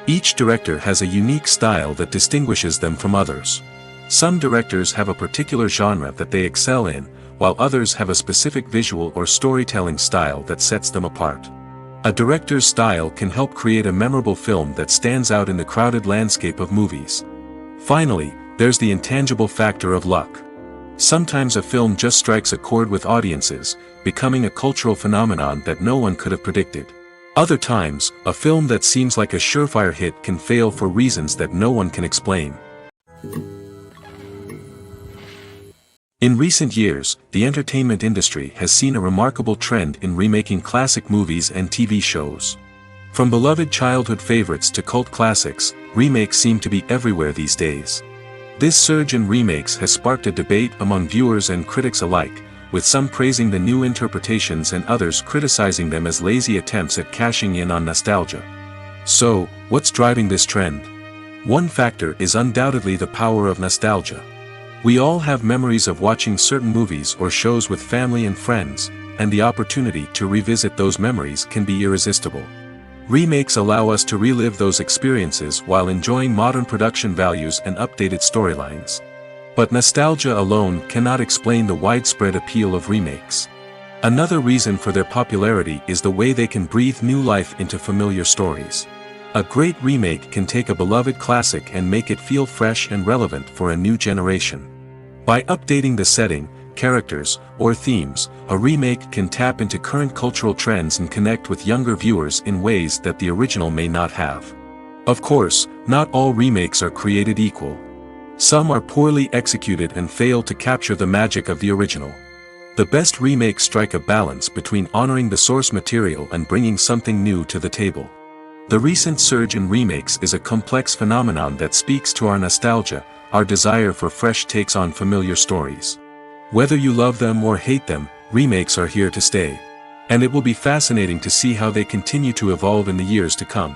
Each director has a unique style that distinguishes them from others. Some directors have a particular genre that they excel in, while others have a specific visual or storytelling style that sets them apart. A director's style can help create a memorable film that stands out in the crowded landscape of movies. Finally, there's the intangible factor of luck. Sometimes a film just strikes a chord with audiences, becoming a cultural phenomenon that no one could have predicted. Other times, a film that seems like a surefire hit can fail for reasons that no one can explain. In recent years, the entertainment industry has seen a remarkable trend in remaking classic movies and TV shows. From beloved childhood favorites to cult classics, remakes seem to be everywhere these days. This surge in remakes has sparked a debate among viewers and critics alike, with some praising the new interpretations and others criticizing them as lazy attempts at cashing in on nostalgia. So, what's driving this trend? One factor is undoubtedly the power of nostalgia. We all have memories of watching certain movies or shows with family and friends, and the opportunity to revisit those memories can be irresistible. Remakes allow us to relive those experiences while enjoying modern production values and updated storylines. But nostalgia alone cannot explain the widespread appeal of remakes. Another reason for their popularity is the way they can breathe new life into familiar stories. A great remake can take a beloved classic and make it feel fresh and relevant for a new generation. By updating the setting, characters, or themes, a remake can tap into current cultural trends and connect with younger viewers in ways that the original may not have. Of course, not all remakes are created equal. Some are poorly executed and fail to capture the magic of the original. The best remakes strike a balance between honoring the source material and bringing something new to the table. The recent surge in remakes is a complex phenomenon that speaks to our nostalgia, our desire for fresh takes on familiar stories. Whether you love them or hate them, remakes are here to stay. And it will be fascinating to see how they continue to evolve in the years to come.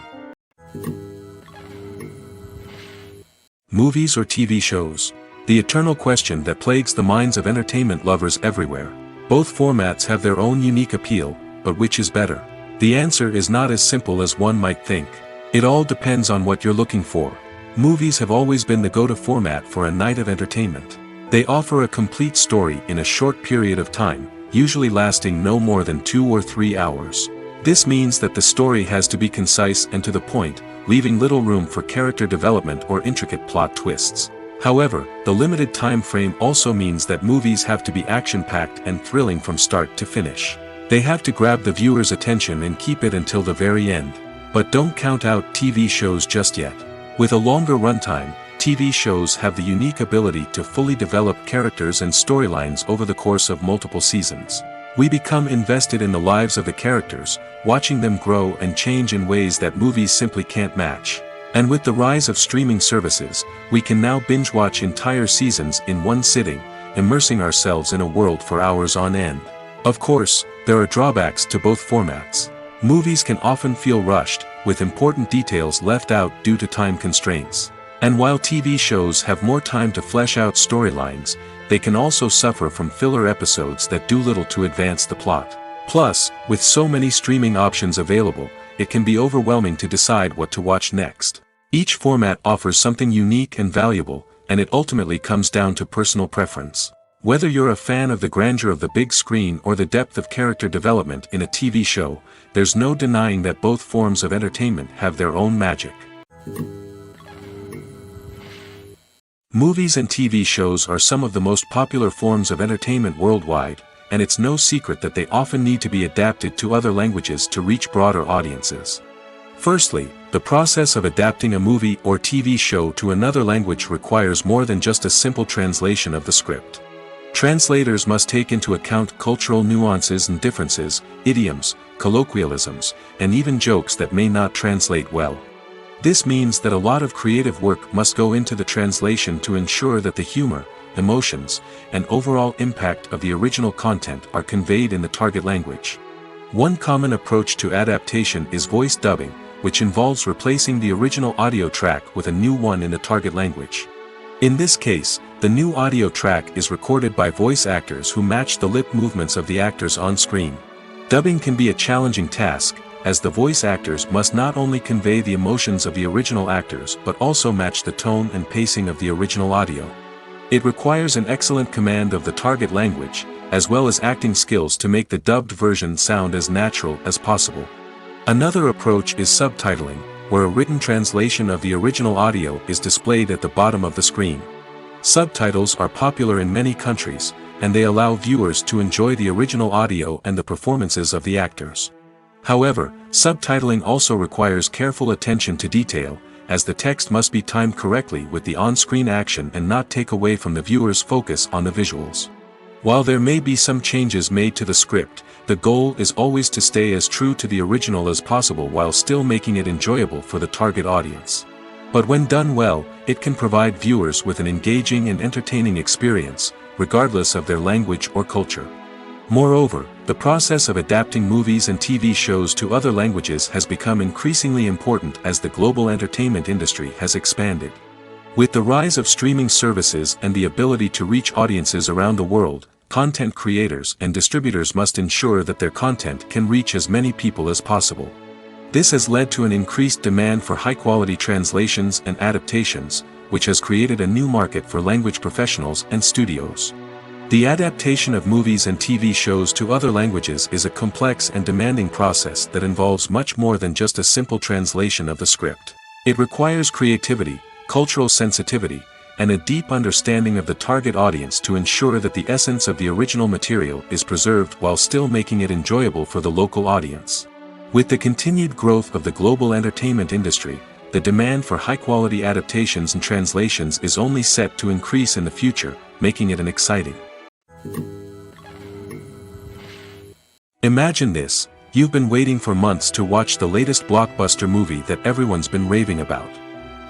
Movies or TV shows? The eternal question that plagues the minds of entertainment lovers everywhere. Both formats have their own unique appeal, but which is better? The answer is not as simple as one might think. It all depends on what you're looking for. Movies have always been the go-to format for a night of entertainment. They offer a complete story in a short period of time, usually lasting no more than 2 or 3 hours. This means that the story has to be concise and to the point, leaving little room for character development or intricate plot twists. However, the limited time frame also means that movies have to be action-packed and thrilling from start to finish. They have to grab the viewer's attention and keep it until the very end. But don't count out TV shows just yet. With a longer runtime, TV shows have the unique ability to fully develop characters and storylines over the course of multiple seasons. We become invested in the lives of the characters, watching them grow and change in ways that movies simply can't match. And with the rise of streaming services, we can now binge-watch entire seasons in one sitting, immersing ourselves in a world for hours on end. Of course, there are drawbacks to both formats. Movies can often feel rushed, with important details left out due to time constraints. And while TV shows have more time to flesh out storylines, they can also suffer from filler episodes that do little to advance the plot. Plus, with so many streaming options available, it can be overwhelming to decide what to watch next. Each format offers something unique and valuable, and it ultimately comes down to personal preference. Whether you're a fan of the grandeur of the big screen or the depth of character development in a TV show, there's no denying that both forms of entertainment have their own magic. Movies and TV shows are some of the most popular forms of entertainment worldwide, and it's no secret that they often need to be adapted to other languages to reach broader audiences. Firstly, the process of adapting a movie or TV show to another language requires more than just a simple translation of the script. Translators must take into account cultural nuances and differences, idioms, colloquialisms, and even jokes that may not translate well. This means that a lot of creative work must go into the translation to ensure that the humor, emotions, and overall impact of the original content are conveyed in the target language. One common approach to adaptation is voice dubbing, which involves replacing the original audio track with a new one in the target language. In this case, the new audio track is recorded by voice actors who match the lip movements of the actors on screen. Dubbing can be a challenging task, as the voice actors must not only convey the emotions of the original actors but also match the tone and pacing of the original audio. It requires an excellent command of the target language, as well as acting skills to make the dubbed version sound as natural as possible. Another approach is subtitling, where a written translation of the original audio is displayed at the bottom of the screen. Subtitles are popular in many countries, and they allow viewers to enjoy the original audio and the performances of the actors. However, subtitling also requires careful attention to detail, as the text must be timed correctly with the on-screen action and not take away from the viewer's focus on the visuals. While there may be some changes made to the script, the goal is always to stay as true to the original as possible while still making it enjoyable for the target audience. But when done well, it can provide viewers with an engaging and entertaining experience, regardless of their language or culture. Moreover, the process of adapting movies and TV shows to other languages has become increasingly important as the global entertainment industry has expanded. With the rise of streaming services and the ability to reach audiences around the world, content creators and distributors must ensure that their content can reach as many people as possible. This has led to an increased demand for high-quality translations and adaptations, which has created a new market for language professionals and studios. The adaptation of movies and TV shows to other languages is a complex and demanding process that involves much more than just a simple translation of the script. It requires creativity, cultural sensitivity, and a deep understanding of the target audience to ensure that the essence of the original material is preserved while still making it enjoyable for the local audience. With the continued growth of the global entertainment industry, the demand for high-quality adaptations and translations is only set to increase in the future, making it an exciting Imagine this, you've been waiting for months to watch the latest blockbuster movie that everyone's been raving about.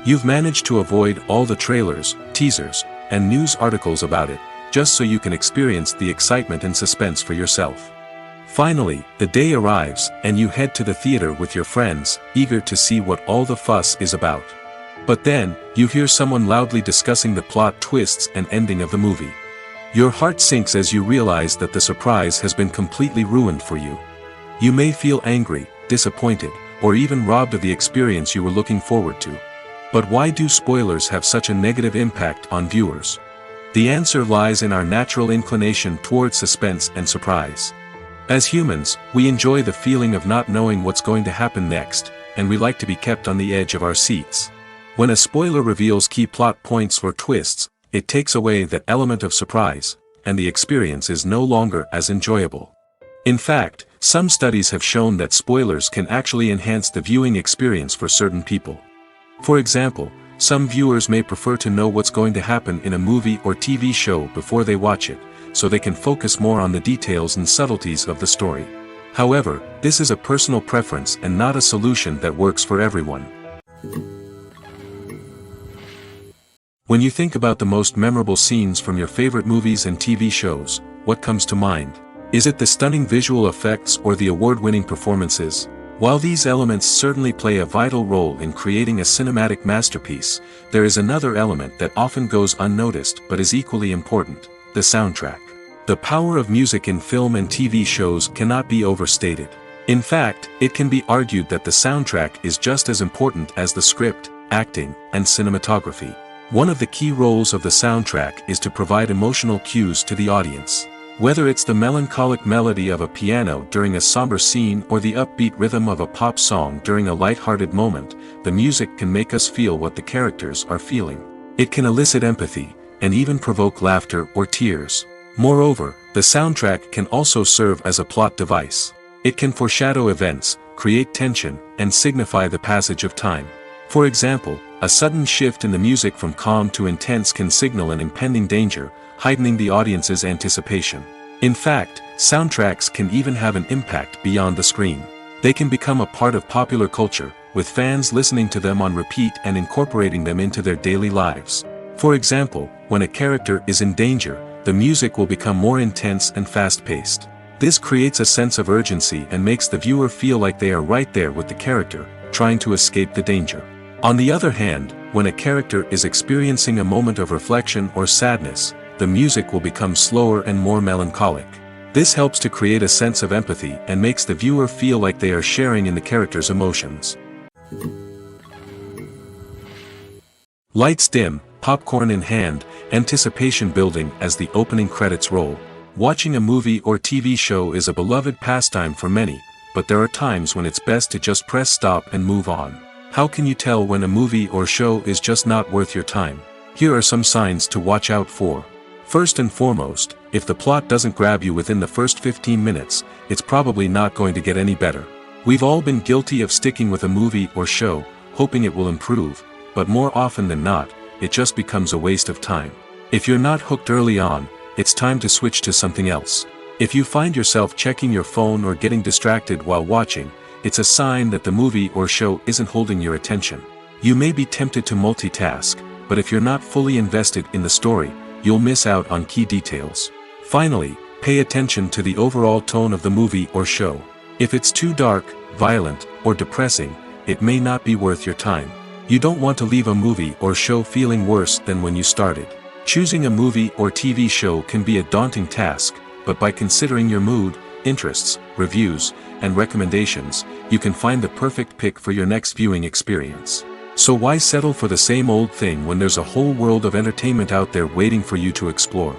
You've managed to avoid all the trailers, teasers, and news articles about it, just so you can experience the excitement and suspense for yourself. Finally, the day arrives, and you head to the theater with your friends, eager to see what all the fuss is about. But then, you hear someone loudly discussing the plot twists and ending of the movie. Your heart sinks as you realize that the surprise has been completely ruined for you. You may feel angry, disappointed, or even robbed of the experience you were looking forward to. But why do spoilers have such a negative impact on viewers? The answer lies in our natural inclination toward suspense and surprise. As humans, we enjoy the feeling of not knowing what's going to happen next, and we like to be kept on the edge of our seats. When a spoiler reveals key plot points or twists, it takes away that element of surprise, and the experience is no longer as enjoyable. In fact, some studies have shown that spoilers can actually enhance the viewing experience for certain people. For example, some viewers may prefer to know what's going to happen in a movie or TV show before they watch it, so they can focus more on the details and subtleties of the story. However, this is a personal preference and not a solution that works for everyone. When you think about the most memorable scenes from your favorite movies and TV shows, what comes to mind? Is it the stunning visual effects or the award-winning performances? While these elements certainly play a vital role in creating a cinematic masterpiece, there is another element that often goes unnoticed but is equally important: the soundtrack. The power of music in film and TV shows cannot be overstated. In fact, it can be argued that the soundtrack is just as important as the script, acting, and cinematography. One of the key roles of the soundtrack is to provide emotional cues to the audience. Whether it's the melancholic melody of a piano during a somber scene or the upbeat rhythm of a pop song during a light-hearted moment, the music can make us feel what the characters are feeling. It can elicit empathy, and even provoke laughter or tears. Moreover, the soundtrack can also serve as a plot device. It can foreshadow events, create tension, and signify the passage of time. For example, a sudden shift in the music from calm to intense can signal an impending danger, heightening the audience's anticipation. In fact, soundtracks can even have an impact beyond the screen. They can become a part of popular culture, with fans listening to them on repeat and incorporating them into their daily lives. For example, when a character is in danger, the music will become more intense and fast-paced. This creates a sense of urgency and makes the viewer feel like they are right there with the character, trying to escape the danger. On the other hand, when a character is experiencing a moment of reflection or sadness, the music will become slower and more melancholic. This helps to create a sense of empathy and makes the viewer feel like they are sharing in the character's emotions. Lights dim, popcorn in hand, anticipation building as the opening credits roll. Watching a movie or TV show is a beloved pastime for many, but there are times when it's best to just press stop and move on. How can you tell when a movie or show is just not worth your time? Here are some signs to watch out for. First and foremost, if the plot doesn't grab you within the first 15 minutes, it's probably not going to get any better. We've all been guilty of sticking with a movie or show, hoping it will improve, but more often than not, it just becomes a waste of time. If you're not hooked early on, it's time to switch to something else. If you find yourself checking your phone or getting distracted while watching, it's a sign that the movie or show isn't holding your attention. You may be tempted to multitask, but if you're not fully invested in the story, you'll miss out on key details. Finally, pay attention to the overall tone of the movie or show. If it's too dark, violent, or depressing, it may not be worth your time. You don't want to leave a movie or show feeling worse than when you started. Choosing a movie or TV show can be a daunting task, but by considering your mood, interests, reviews, and recommendations, you can find the perfect pick for your next viewing experience. So why settle for the same old thing when there's a whole world of entertainment out there waiting for you to explore?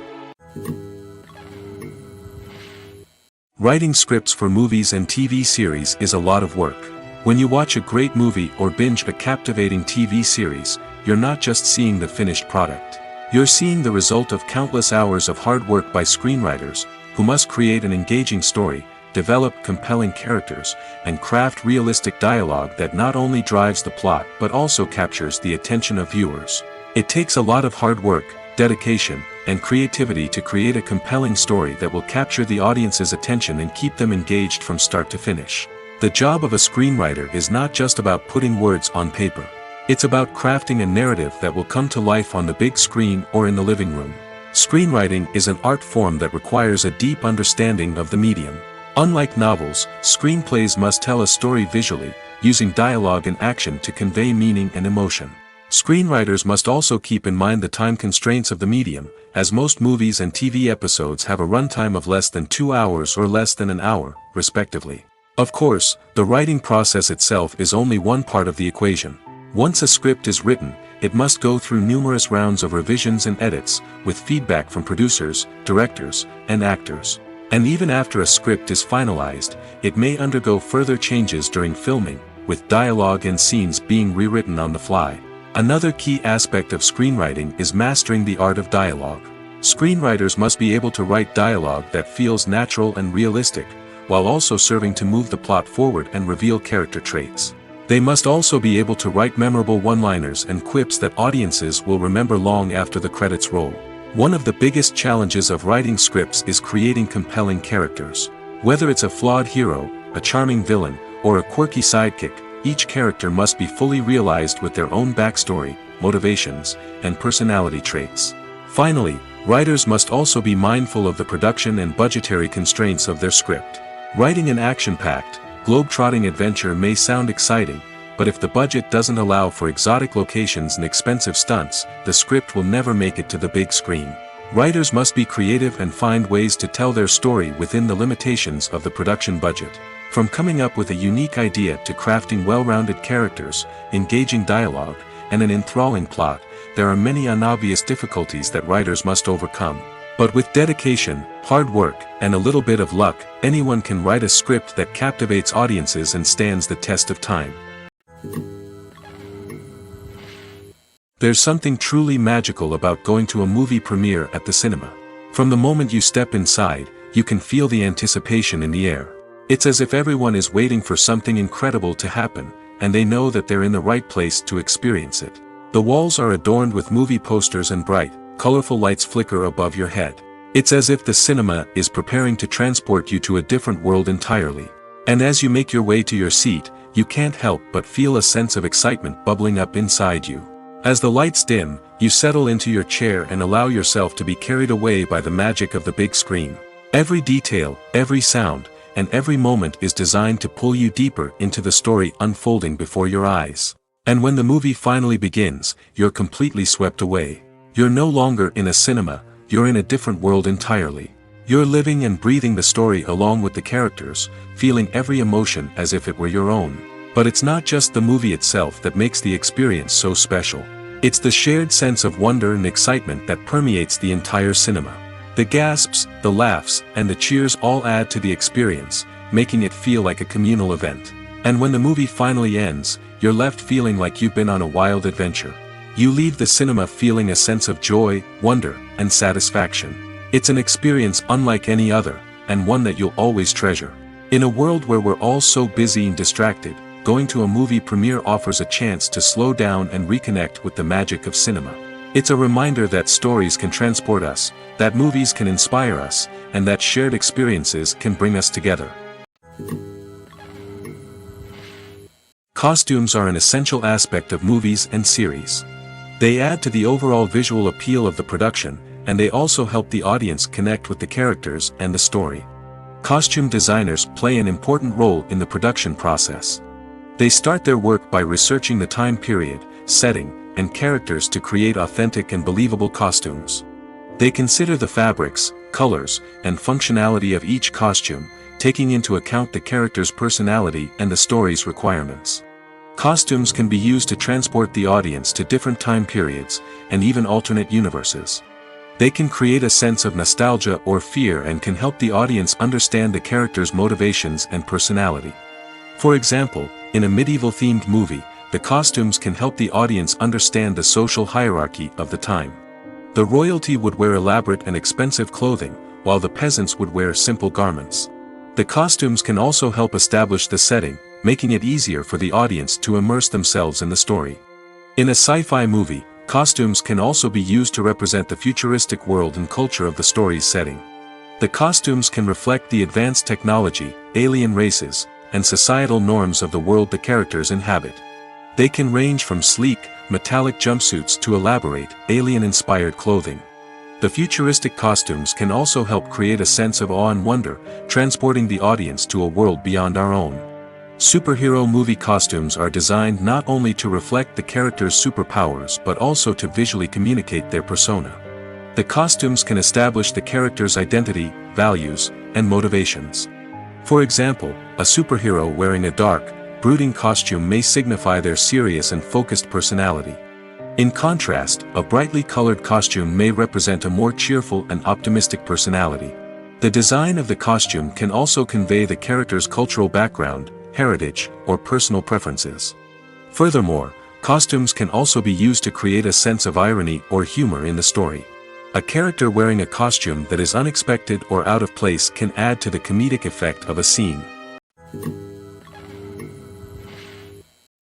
Writing scripts for movies and TV series is a lot of work. When you watch a great movie or binge a captivating TV series, you're not just seeing the finished product. You're seeing the result of countless hours of hard work by screenwriters, who must create an engaging story, develop compelling characters, and craft realistic dialogue that not only drives the plot but also captures the attention of viewers. It takes a lot of hard work, dedication, and creativity to create a compelling story that will capture the audience's attention and keep them engaged from start to finish. The job of a screenwriter is not just about putting words on paper. It's about crafting a narrative that will come to life on the big screen or in the living room. Screenwriting is an art form that requires a deep understanding of the medium. Unlike novels, screenplays must tell a story visually, using dialogue and action to convey meaning and emotion. Screenwriters must also keep in mind the time constraints of the medium, as most movies and TV episodes have a runtime of less than 2 hours or less than an hour, respectively. Of course, the writing process itself is only one part of the equation. Once a script is written, it must go through numerous rounds of revisions and edits, with feedback from producers, directors, and actors. And even after a script is finalized, it may undergo further changes during filming, with dialogue and scenes being rewritten on the fly. Another key aspect of screenwriting is mastering the art of dialogue. Screenwriters must be able to write dialogue that feels natural and realistic, while also serving to move the plot forward and reveal character traits. They must also be able to write memorable one-liners and quips that audiences will remember long after the credits roll. One of the biggest challenges of writing scripts is creating compelling characters. Whether it's a flawed hero, a charming villain, or a quirky sidekick, each character must be fully realized with their own backstory, motivations, and personality traits. Finally, writers must also be mindful of the production and budgetary constraints of their script. Writing an action-packed, globe-trotting adventure may sound exciting, but if the budget doesn't allow for exotic locations and expensive stunts, the script will never make it to the big screen. Writers must be creative and find ways to tell their story within the limitations of the production budget. From coming up with a unique idea to crafting well-rounded characters, engaging dialogue, and an enthralling plot, there are many unobvious difficulties that writers must overcome. But with dedication, hard work, and a little bit of luck, anyone can write a script that captivates audiences and stands the test of time. There's something truly magical about going to a movie premiere at the cinema. From the moment you step inside, you can feel the anticipation in the air. It's as if everyone is waiting for something incredible to happen, and they know that they're in the right place to experience it. The walls are adorned with movie posters and bright, colorful lights flicker above your head. It's as if the cinema is preparing to transport you to a different world entirely. And as you make your way to your seat, you can't help but feel a sense of excitement bubbling up inside you. As the lights dim, you settle into your chair and allow yourself to be carried away by the magic of the big screen. Every detail, every sound, and every moment is designed to pull you deeper into the story unfolding before your eyes. And when the movie finally begins, you're completely swept away. You're no longer in a cinema, you're in a different world entirely. You're living and breathing the story along with the characters, feeling every emotion as if it were your own. But it's not just the movie itself that makes the experience so special. It's the shared sense of wonder and excitement that permeates the entire cinema. The gasps, the laughs, and the cheers all add to the experience, making it feel like a communal event. And when the movie finally ends, you're left feeling like you've been on a wild adventure. You leave the cinema feeling a sense of joy, wonder, and satisfaction. It's an experience unlike any other, and one that you'll always treasure. In a world where we're all so busy and distracted, going to a movie premiere offers a chance to slow down and reconnect with the magic of cinema. It's a reminder that stories can transport us, that movies can inspire us, and that shared experiences can bring us together. Costumes are an essential aspect of movies and series. They add to the overall visual appeal of the production, and they also help the audience connect with the characters and the story. Costume designers play an important role in the production process. They start their work by researching the time period, setting, and characters to create authentic and believable costumes. They consider the fabrics, colors, and functionality of each costume, taking into account the character's personality and the story's requirements. Costumes can be used to transport the audience to different time periods, and even alternate universes. They can create a sense of nostalgia or fear and can help the audience understand the character's motivations and personality. For example, in a medieval-themed movie, the costumes can help the audience understand the social hierarchy of the time. The royalty would wear elaborate and expensive clothing, while the peasants would wear simple garments. The costumes can also help establish the setting, making it easier for the audience to immerse themselves in the story. In a sci-fi movie, Costumes can also be used to represent the futuristic world and culture of the story's setting. The costumes can reflect the advanced technology, alien races, and societal norms of the world the characters inhabit. They can range from sleek, metallic jumpsuits to elaborate, alien-inspired clothing. The futuristic costumes can also help create a sense of awe and wonder, transporting the audience to a world beyond our own. Superhero movie costumes are designed not only to reflect the character's superpowers but also to visually communicate their persona. The costumes can establish the character's identity, values, and motivations. For example, a superhero wearing a dark, brooding costume may signify their serious and focused personality. In contrast, a brightly colored costume may represent a more cheerful and optimistic personality. The design of the costume can also convey the character's cultural background, heritage, or personal preferences. Furthermore, costumes can also be used to create a sense of irony or humor in the story. A character wearing a costume that is unexpected or out of place can add to the comedic effect of a scene.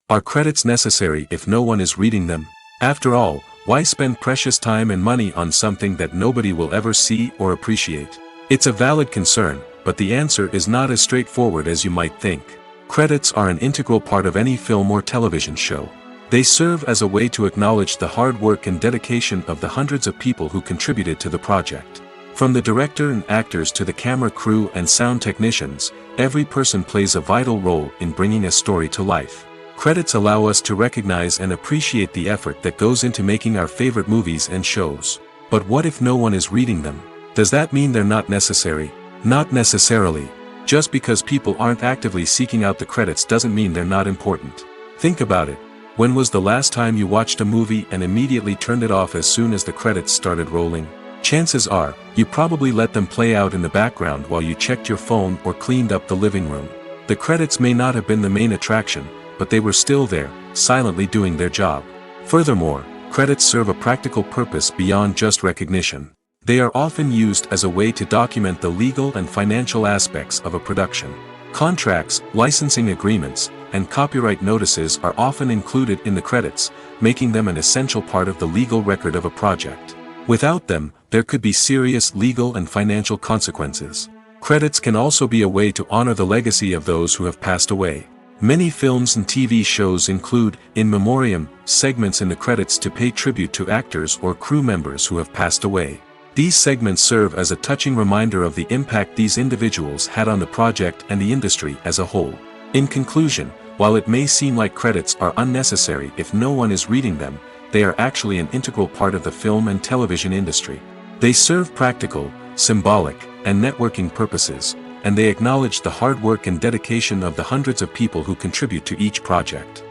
Are credits necessary if no one is reading them? After all, why spend precious time and money on something that nobody will ever see or appreciate? It's a valid concern, but the answer is not as straightforward as you might think. Credits are an integral part of any film or television show. They serve as a way to acknowledge the hard work and dedication of the hundreds of people who contributed to the project. From the director and actors to the camera crew and sound technicians, every person plays a vital role in bringing a story to life. Credits allow us to recognize and appreciate the effort that goes into making our favorite movies and shows. But what if no one is reading them? Does that mean they're not necessary? Not necessarily. Just because people aren't actively seeking out the credits doesn't mean they're not important. Think about it. When was the last time you watched a movie and immediately turned it off as soon as the credits started rolling? Chances are, you probably let them play out in the background while you checked your phone or cleaned up the living room. The credits may not have been the main attraction, but they were still there, silently doing their job. Furthermore, credits serve a practical purpose beyond just recognition. They are often used as a way to document the legal and financial aspects of a production. Contracts, licensing agreements, and copyright notices are often included in the credits, making them an essential part of the legal record of a project. Without them, there could be serious legal and financial consequences. Credits can also be a way to honor the legacy of those who have passed away. Many films and TV shows include, in memoriam, segments in the credits to pay tribute to actors or crew members who have passed away. These segments serve as a touching reminder of the impact these individuals had on the project and the industry as a whole. In conclusion, while it may seem like credits are unnecessary if no one is reading them, they are actually an integral part of the film and television industry. They serve practical, symbolic, and networking purposes, and they acknowledge the hard work and dedication of the hundreds of people who contribute to each project.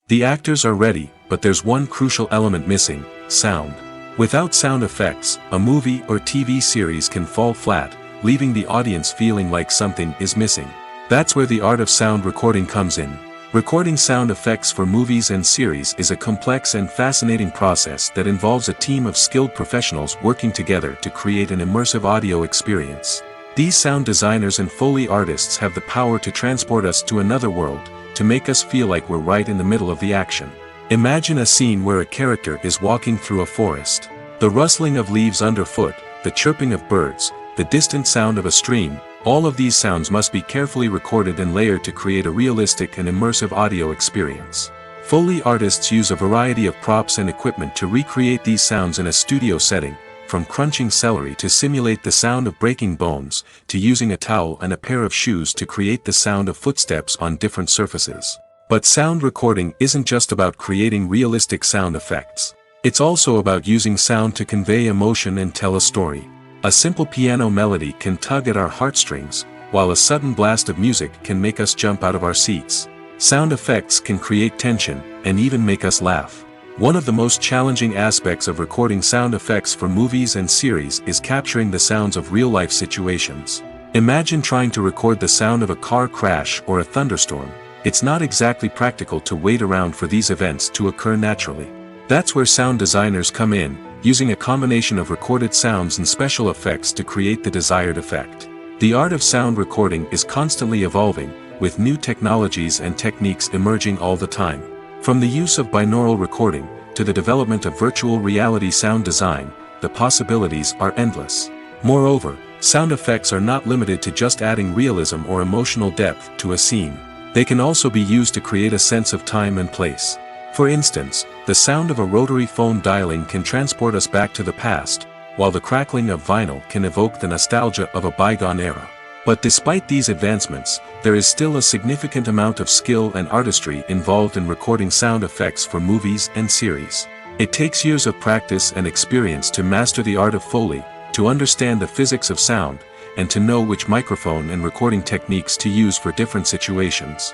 The actors are ready, but there's one crucial element missing: sound. Without sound effects, a movie or TV series can fall flat, leaving the audience feeling like something is missing. That's where the art of sound recording comes in. Recording sound effects for movies and series is a complex and fascinating process that involves a team of skilled professionals working together to create an immersive audio experience. These sound designers and Foley artists have the power to transport us to another world, to make us feel like we're right in the middle of the action. Imagine a scene where a character is walking through a forest. The rustling of leaves underfoot, the chirping of birds, the distant sound of a stream, all of these sounds must be carefully recorded and layered to create a realistic and immersive audio experience. Foley artists use a variety of props and equipment to recreate these sounds in a studio setting, from crunching celery to simulate the sound of breaking bones, to using a towel and a pair of shoes to create the sound of footsteps on different surfaces. But sound recording isn't just about creating realistic sound effects. It's also about using sound to convey emotion and tell a story. A simple piano melody can tug at our heartstrings, while a sudden blast of music can make us jump out of our seats. Sound effects can create tension, and even make us laugh. One of the most challenging aspects of recording sound effects for movies and series is capturing the sounds of real-life situations. Imagine trying to record the sound of a car crash or a thunderstorm. It's not exactly practical to wait around for these events to occur naturally. That's where sound designers come in, using a combination of recorded sounds and special effects to create the desired effect. The art of sound recording is constantly evolving, with new technologies and techniques emerging all the time. From the use of binaural recording, to the development of virtual reality sound design, the possibilities are endless. Moreover, sound effects are not limited to just adding realism or emotional depth to a scene. They can also be used to create a sense of time and place. For instance, the sound of a rotary phone dialing can transport us back to the past, while the crackling of vinyl can evoke the nostalgia of a bygone era. But despite these advancements, there is still a significant amount of skill and artistry involved in recording sound effects for movies and series. It takes years of practice and experience to master the art of Foley, to understand the physics of sound, and to know which microphone and recording techniques to use for different situations.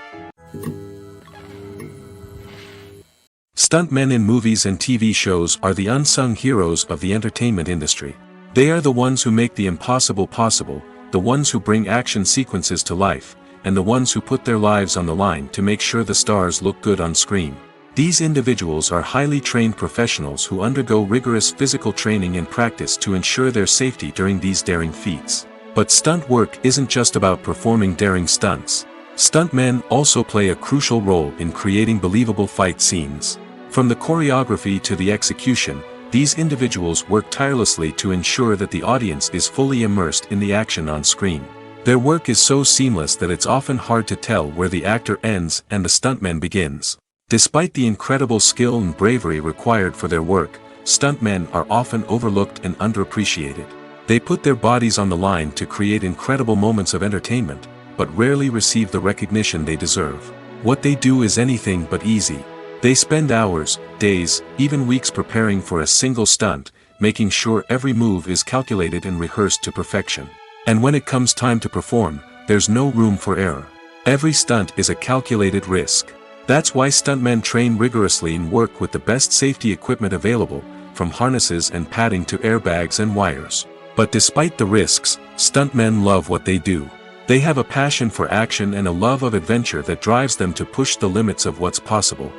Stuntmen in movies and TV shows are the unsung heroes of the entertainment industry. They are the ones who make the impossible possible, the ones who bring action sequences to life, and the ones who put their lives on the line to make sure the stars look good on screen. These individuals are highly trained professionals who undergo rigorous physical training and practice to ensure their safety during these daring feats. But stunt work isn't just about performing daring stunts. Stuntmen also play a crucial role in creating believable fight scenes. From the choreography to the execution, these individuals work tirelessly to ensure that the audience is fully immersed in the action on screen. Their work is so seamless that it's often hard to tell where the actor ends and the stuntman begins. Despite the incredible skill and bravery required for their work, stuntmen are often overlooked and underappreciated. They put their bodies on the line to create incredible moments of entertainment, but rarely receive the recognition they deserve. What they do is anything but easy. They spend hours, days, even weeks preparing for a single stunt, making sure every move is calculated and rehearsed to perfection. And when it comes time to perform, there's no room for error. Every stunt is a calculated risk. That's why stuntmen train rigorously and work with the best safety equipment available, from harnesses and padding to airbags and wires. But despite the risks, stuntmen love what they do. They have a passion for action and a love of adventure that drives them to push the limits of what's possible.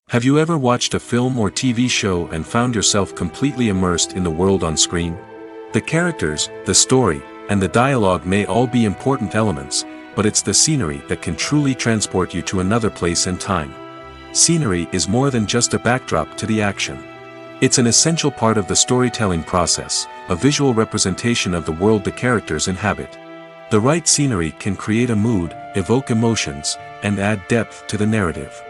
Have you ever watched a film or TV show and found yourself completely immersed in the world on screen? The characters, the story, and the dialogue may all be important elements, but it's the scenery that can truly transport you to another place and time. Scenery is more than just a backdrop to the action. It's an essential part of the storytelling process, a visual representation of the world the characters inhabit. The right scenery can create a mood, evoke emotions, and add depth to the narrative.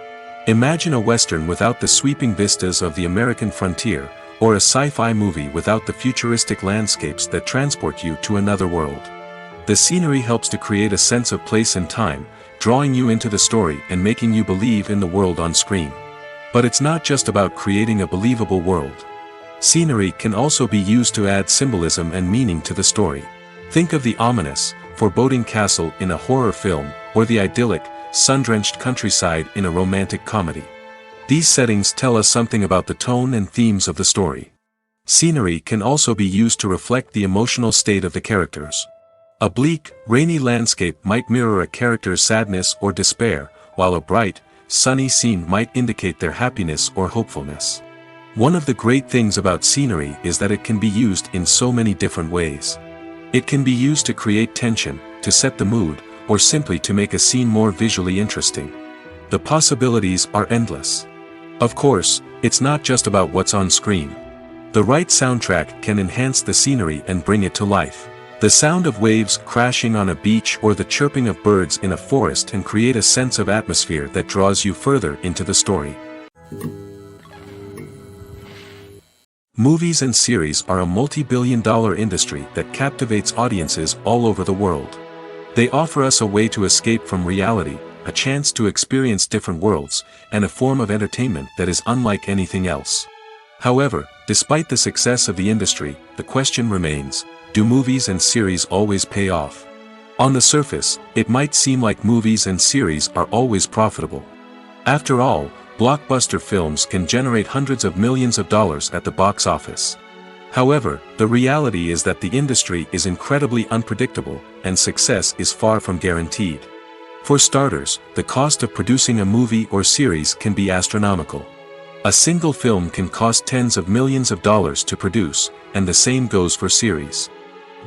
Imagine a Western without the sweeping vistas of the American frontier, or a sci-fi movie without the futuristic landscapes that transport you to another world. The scenery helps to create a sense of place and time, drawing you into the story and making you believe in the world on screen. But it's not just about creating a believable world. Scenery can also be used to add symbolism and meaning to the story. Think of the ominous, foreboding castle in a horror film, or the idyllic, sun-drenched countryside in a romantic comedy. These settings tell us something about the tone and themes of the story. Scenery can also be used to reflect the emotional state of the characters. A bleak, rainy landscape might mirror a character's sadness or despair, while a bright, sunny scene might indicate their happiness or hopefulness. One of the great things about scenery is that it can be used in so many different ways. It can be used to create tension, to set the mood, or simply to make a scene more visually interesting. The possibilities are endless. Of course, it's not just about what's on screen. The right soundtrack can enhance the scenery and bring it to life. The sound of waves crashing on a beach or the chirping of birds in a forest can create a sense of atmosphere that draws you further into the story. Movies and series are a multi-billion-dollar industry that captivates audiences all over the world. They offer us a way to escape from reality, a chance to experience different worlds, and a form of entertainment that is unlike anything else. However, despite the success of the industry, the question remains, do movies and series always pay off? On the surface, it might seem like movies and series are always profitable. After all, blockbuster films can generate hundreds of millions of dollars at the box office. However, the reality is that the industry is incredibly unpredictable, and success is far from guaranteed. For starters, the cost of producing a movie or series can be astronomical. A single film can cost tens of millions of dollars to produce, and the same goes for series.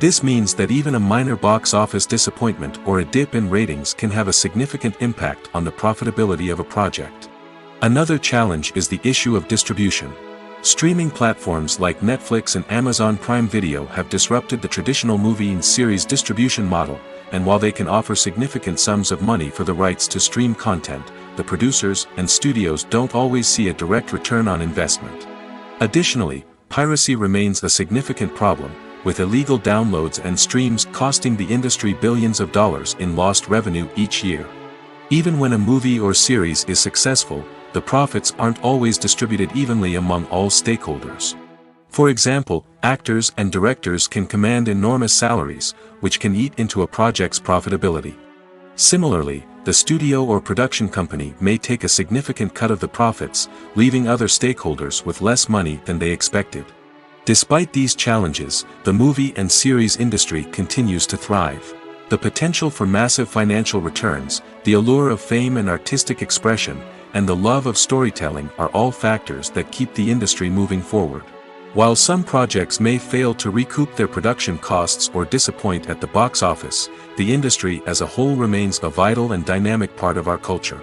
This means that even a minor box office disappointment or a dip in ratings can have a significant impact on the profitability of a project. Another challenge is the issue of distribution. Streaming platforms like Netflix and Amazon Prime Video have disrupted the traditional movie and series distribution model, and while they can offer significant sums of money for the rights to stream content, the producers and studios don't always see a direct return on investment. Additionally, piracy remains a significant problem, with illegal downloads and streams costing the industry billions of dollars in lost revenue each year. Even when a movie or series is successful, the profits aren't always distributed evenly among all stakeholders. For example, actors and directors can command enormous salaries, which can eat into a project's profitability. Similarly, the studio or production company may take a significant cut of the profits, leaving other stakeholders with less money than they expected. Despite these challenges, the movie and series industry continues to thrive. The potential for massive financial returns, the allure of fame and artistic expression, and the love of storytelling are all factors that keep the industry moving forward. While some projects may fail to recoup their production costs or disappoint at the box office, the industry as a whole remains a vital and dynamic part of our culture.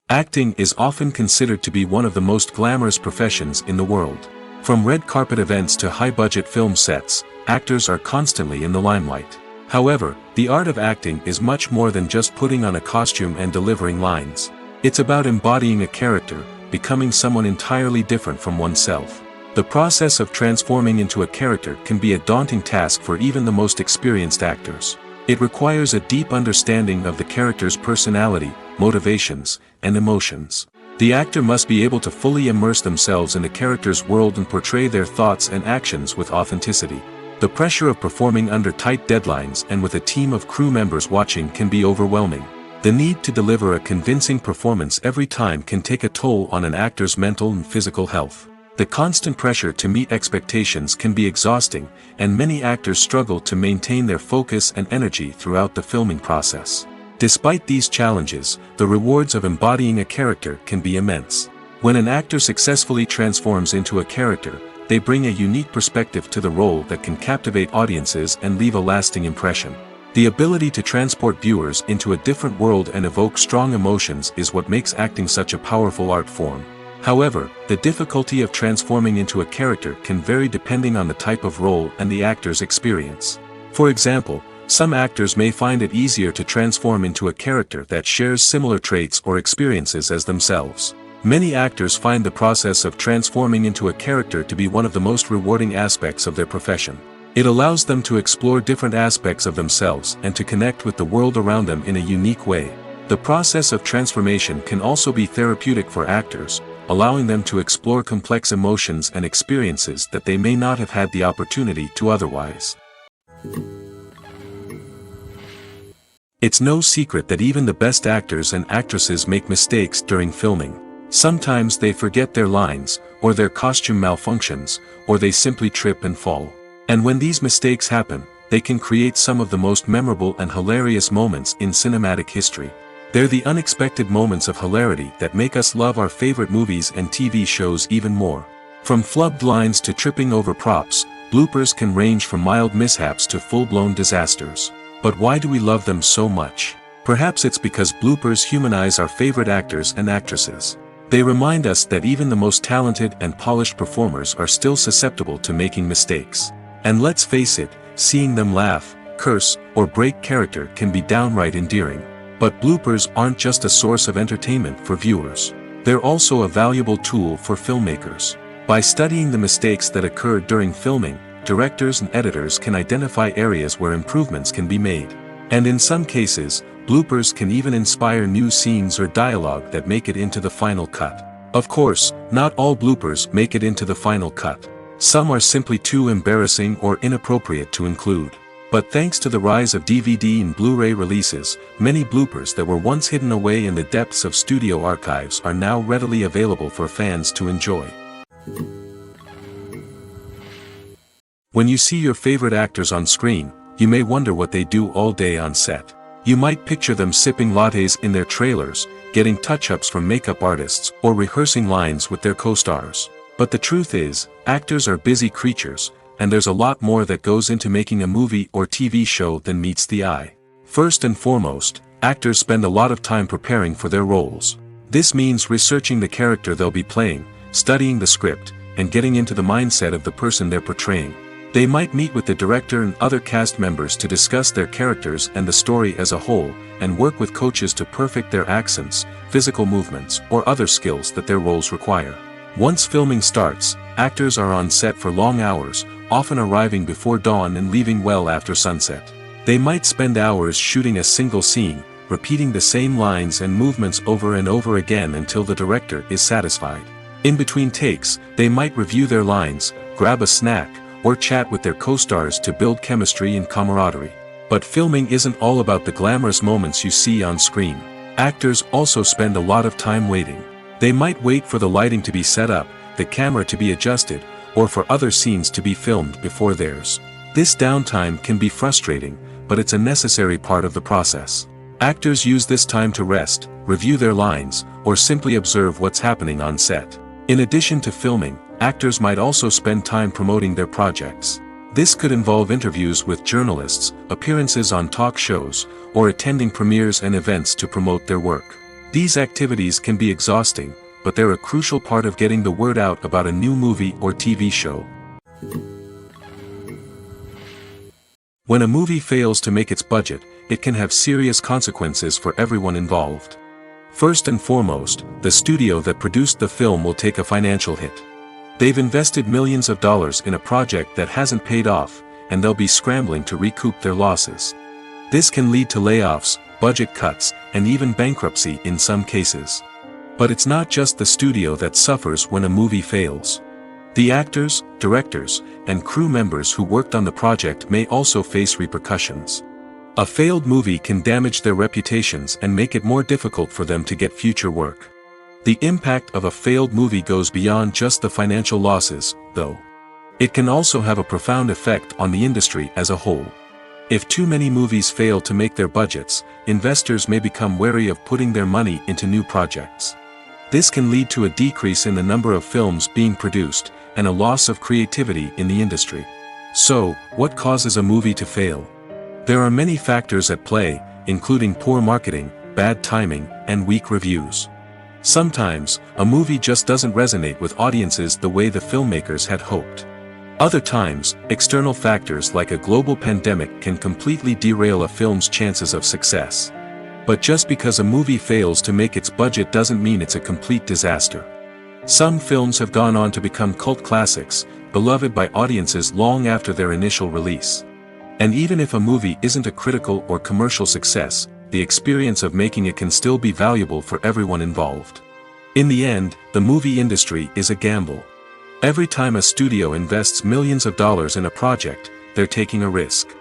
Acting is often considered to be one of the most glamorous professions in the world. From red carpet events to high-budget film sets, actors are constantly in the limelight. However, the art of acting is much more than just putting on a costume and delivering lines. It's about embodying a character, becoming someone entirely different from oneself. The process of transforming into a character can be a daunting task for even the most experienced actors. It requires a deep understanding of the character's personality, motivations, and emotions. The actor must be able to fully immerse themselves in the character's world and portray their thoughts and actions with authenticity. The pressure of performing under tight deadlines and with a team of crew members watching can be overwhelming. The need to deliver a convincing performance every time can take a toll on an actor's mental and physical health. The constant pressure to meet expectations can be exhausting, and many actors struggle to maintain their focus and energy throughout the filming process. Despite these challenges, the rewards of embodying a character can be immense. When an actor successfully transforms into a character, they bring a unique perspective to the role that can captivate audiences and leave a lasting impression. The ability to transport viewers into a different world and evoke strong emotions is what makes acting such a powerful art form. However, the difficulty of transforming into a character can vary depending on the type of role and the actor's experience. For example, some actors may find it easier to transform into a character that shares similar traits or experiences as themselves. Many actors find the process of transforming into a character to be one of the most rewarding aspects of their profession. It allows them to explore different aspects of themselves and to connect with the world around them in a unique way. The process of transformation can also be therapeutic for actors, allowing them to explore complex emotions and experiences that they may not have had the opportunity to otherwise. It's no secret that even the best actors and actresses make mistakes during filming. Sometimes they forget their lines, or their costume malfunctions, or they simply trip and fall. And when these mistakes happen, they can create some of the most memorable and hilarious moments in cinematic history. They're the unexpected moments of hilarity that make us love our favorite movies and TV shows even more. From flubbed lines to tripping over props, bloopers can range from mild mishaps to full-blown disasters. But why do we love them so much? Perhaps it's because bloopers humanize our favorite actors and actresses. They remind us that even the most talented and polished performers are still susceptible to making mistakes. And let's face it, seeing them laugh, curse, or break character can be downright endearing. But bloopers aren't just a source of entertainment for viewers. They're also a valuable tool for filmmakers. By studying the mistakes that occur during filming, directors and editors can identify areas where improvements can be made. And in some cases, bloopers can even inspire new scenes or dialogue that make it into the final cut. Of course, not all bloopers make it into the final cut. Some are simply too embarrassing or inappropriate to include. But thanks to the rise of DVD and Blu-ray releases, many bloopers that were once hidden away in the depths of studio archives are now readily available for fans to enjoy. When you see your favorite actors on screen, you may wonder what they do all day on set. You might picture them sipping lattes in their trailers, getting touch-ups from makeup artists, or rehearsing lines with their co-stars. But the truth is, actors are busy creatures, and there's a lot more that goes into making a movie or TV show than meets the eye. First and foremost, actors spend a lot of time preparing for their roles. This means researching the character they'll be playing, studying the script, and getting into the mindset of the person they're portraying. They might meet with the director and other cast members to discuss their characters and the story as a whole, and work with coaches to perfect their accents, physical movements, or other skills that their roles require. Once filming starts, actors are on set for long hours, often arriving before dawn and leaving well after sunset. They might spend hours shooting a single scene, repeating the same lines and movements over and over again until the director is satisfied. In between takes, they might review their lines, grab a snack, or chat with their co-stars to build chemistry and camaraderie. But filming isn't all about the glamorous moments you see on screen. Actors also spend a lot of time waiting. They might wait for the lighting to be set up, the camera to be adjusted, or for other scenes to be filmed before theirs. This downtime can be frustrating, but it's a necessary part of the process. Actors use this time to rest, review their lines, or simply observe what's happening on set. In addition to filming, actors might also spend time promoting their projects. This could involve interviews with journalists, appearances on talk shows, or attending premieres and events to promote their work. These activities can be exhausting, but they're a crucial part of getting the word out about a new movie or TV show. When a movie fails to make its budget, it can have serious consequences for everyone involved. First and foremost, the studio that produced the film will take a financial hit. They've invested millions of dollars in a project that hasn't paid off, and they'll be scrambling to recoup their losses. This can lead to layoffs, budget cuts, and even bankruptcy in some cases. But it's not just the studio that suffers when a movie fails. The actors, directors, and crew members who worked on the project may also face repercussions. A failed movie can damage their reputations and make it more difficult for them to get future work. The impact of a failed movie goes beyond just the financial losses, though. It can also have a profound effect on the industry as a whole. If too many movies fail to make their budgets, investors may become wary of putting their money into new projects. This can lead to a decrease in the number of films being produced, and a loss of creativity in the industry. So, what causes a movie to fail? There are many factors at play, including poor marketing, bad timing, and weak reviews. Sometimes, a movie just doesn't resonate with audiences the way the filmmakers had hoped. Other times, external factors like a global pandemic can completely derail a film's chances of success. But just because a movie fails to make its budget doesn't mean it's a complete disaster. Some films have gone on to become cult classics, beloved by audiences long after their initial release. And even if a movie isn't a critical or commercial success, the experience of making it can still be valuable for everyone involved. In the end, the movie industry is a gamble. Every time a studio invests millions of dollars in a project, they're taking a risk.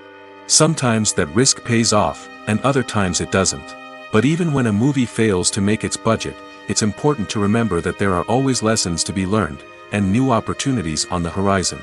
Sometimes that risk pays off, and other times it doesn't. But even when a movie fails to make its budget, it's important to remember that there are always lessons to be learned, and new opportunities on the horizon.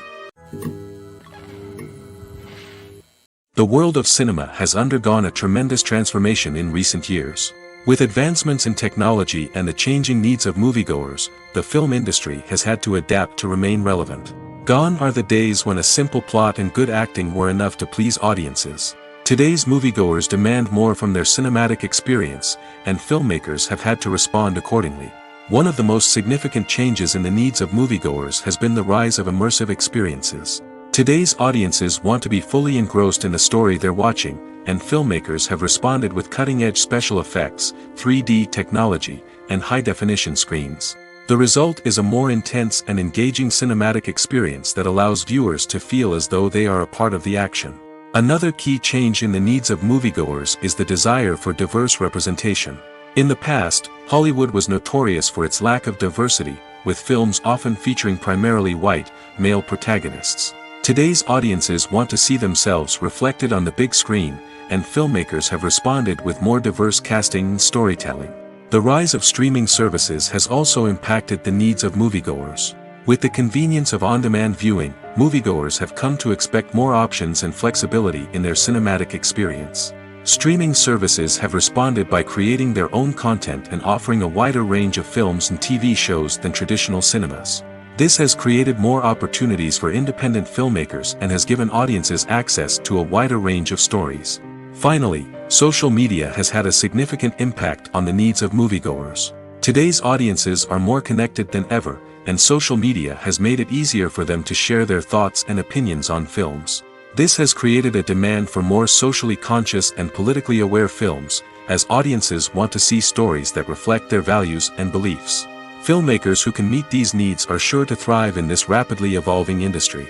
The world of cinema has undergone a tremendous transformation in recent years. With advancements in technology and the changing needs of moviegoers, the film industry has had to adapt to remain relevant. Gone are the days when a simple plot and good acting were enough to please audiences. Today's moviegoers demand more from their cinematic experience, and filmmakers have had to respond accordingly. One of the most significant changes in the needs of moviegoers has been the rise of immersive experiences. Today's audiences want to be fully engrossed in the story they're watching, and filmmakers have responded with cutting-edge special effects, 3D technology, and high-definition screens. The result is a more intense and engaging cinematic experience that allows viewers to feel as though they are a part of the action. Another key change in the needs of moviegoers is the desire for diverse representation. In the past, Hollywood was notorious for its lack of diversity, with films often featuring primarily white, male protagonists. Today's audiences want to see themselves reflected on the big screen, and filmmakers have responded with more diverse casting and storytelling. The rise of streaming services has also impacted the needs of moviegoers. With the convenience of on-demand viewing, moviegoers have come to expect more options and flexibility in their cinematic experience. Streaming services have responded by creating their own content and offering a wider range of films and TV shows than traditional cinemas. This has created more opportunities for independent filmmakers and has given audiences access to a wider range of stories. Finally, social media has had a significant impact on the needs of moviegoers. Today's audiences are more connected than ever, and social media has made it easier for them to share their thoughts and opinions on films. This has created a demand for more socially conscious and politically aware films, as audiences want to see stories that reflect their values and beliefs. Filmmakers who can meet these needs are sure to thrive in this rapidly evolving industry.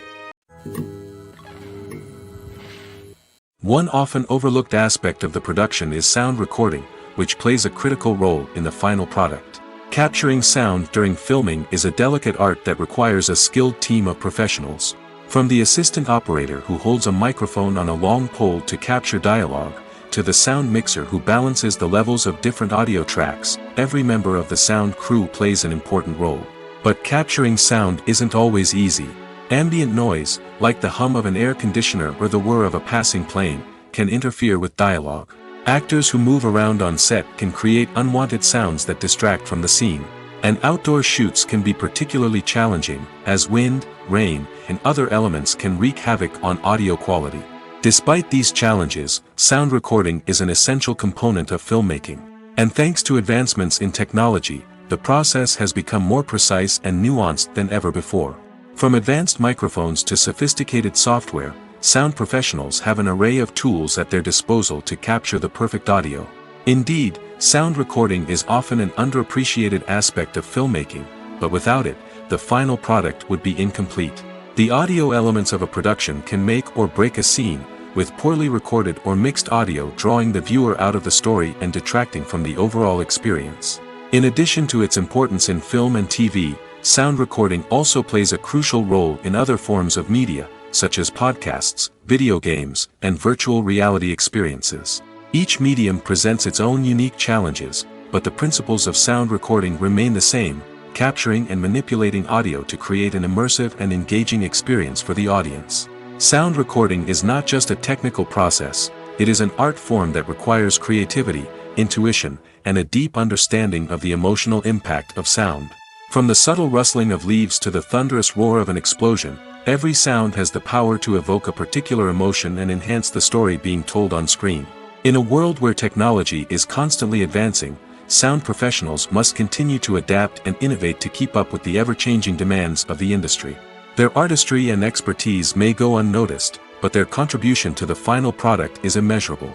One often overlooked aspect of the production is sound recording, which plays a critical role in the final product. Capturing sound during filming is a delicate art that requires a skilled team of professionals. From the assistant operator who holds a microphone on a long pole to capture dialogue, to the sound mixer who balances the levels of different audio tracks, every member of the sound crew plays an important role. But capturing sound isn't always easy. Ambient noise, like the hum of an air conditioner or the whir of a passing plane, can interfere with dialogue. Actors who move around on set can create unwanted sounds that distract from the scene. And outdoor shoots can be particularly challenging, as wind, rain, and other elements can wreak havoc on audio quality. Despite these challenges, sound recording is an essential component of filmmaking. And thanks to advancements in technology, the process has become more precise and nuanced than ever before. From advanced microphones to sophisticated software, sound professionals have an array of tools at their disposal to capture the perfect audio. Indeed, sound recording is often an underappreciated aspect of filmmaking, but without it, the final product would be incomplete. The audio elements of a production can make or break a scene, with poorly recorded or mixed audio drawing the viewer out of the story and detracting from the overall experience. In addition to its importance in film and TV, sound recording also plays a crucial role in other forms of media, such as podcasts, video games, and virtual reality experiences. Each medium presents its own unique challenges, but the principles of sound recording remain the same, capturing and manipulating audio to create an immersive and engaging experience for the audience. Sound recording is not just a technical process, it is an art form that requires creativity, intuition, and a deep understanding of the emotional impact of sound. From the subtle rustling of leaves to the thunderous roar of an explosion, every sound has the power to evoke a particular emotion and enhance the story being told on screen. In a world where technology is constantly advancing, sound professionals must continue to adapt and innovate to keep up with the ever-changing demands of the industry. Their artistry and expertise may go unnoticed, but their contribution to the final product is immeasurable.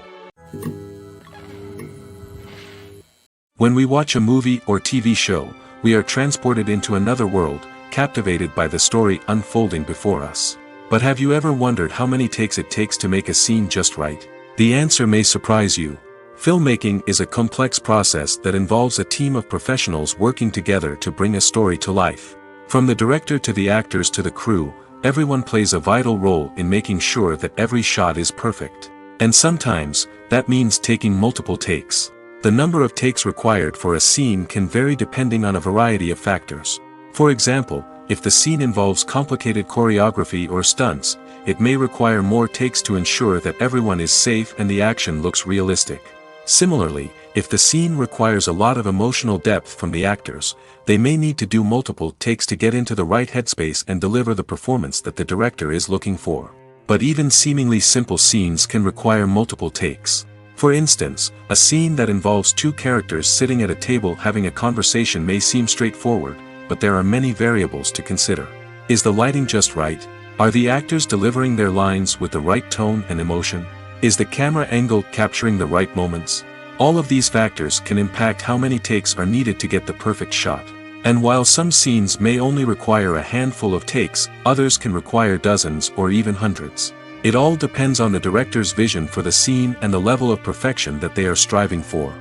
When we watch a movie or TV show, we are transported into another world, captivated by the story unfolding before us. But have you ever wondered how many takes it takes to make a scene just right? The answer may surprise you. Filmmaking is a complex process that involves a team of professionals working together to bring a story to life. From the director to the actors to the crew, everyone plays a vital role in making sure that every shot is perfect. And sometimes, that means taking multiple takes. The number of takes required for a scene can vary depending on a variety of factors. For example, if the scene involves complicated choreography or stunts, it may require more takes to ensure that everyone is safe and the action looks realistic. Similarly, if the scene requires a lot of emotional depth from the actors, they may need to do multiple takes to get into the right headspace and deliver the performance that the director is looking for. But even seemingly simple scenes can require multiple takes. For instance, a scene that involves two characters sitting at a table having a conversation may seem straightforward, but there are many variables to consider. Is the lighting just right? Are the actors delivering their lines with the right tone and emotion? Is the camera angle capturing the right moments? All of these factors can impact how many takes are needed to get the perfect shot. And while some scenes may only require a handful of takes, others can require dozens or even hundreds. It all depends on the director's vision for the scene and the level of perfection that they are striving for.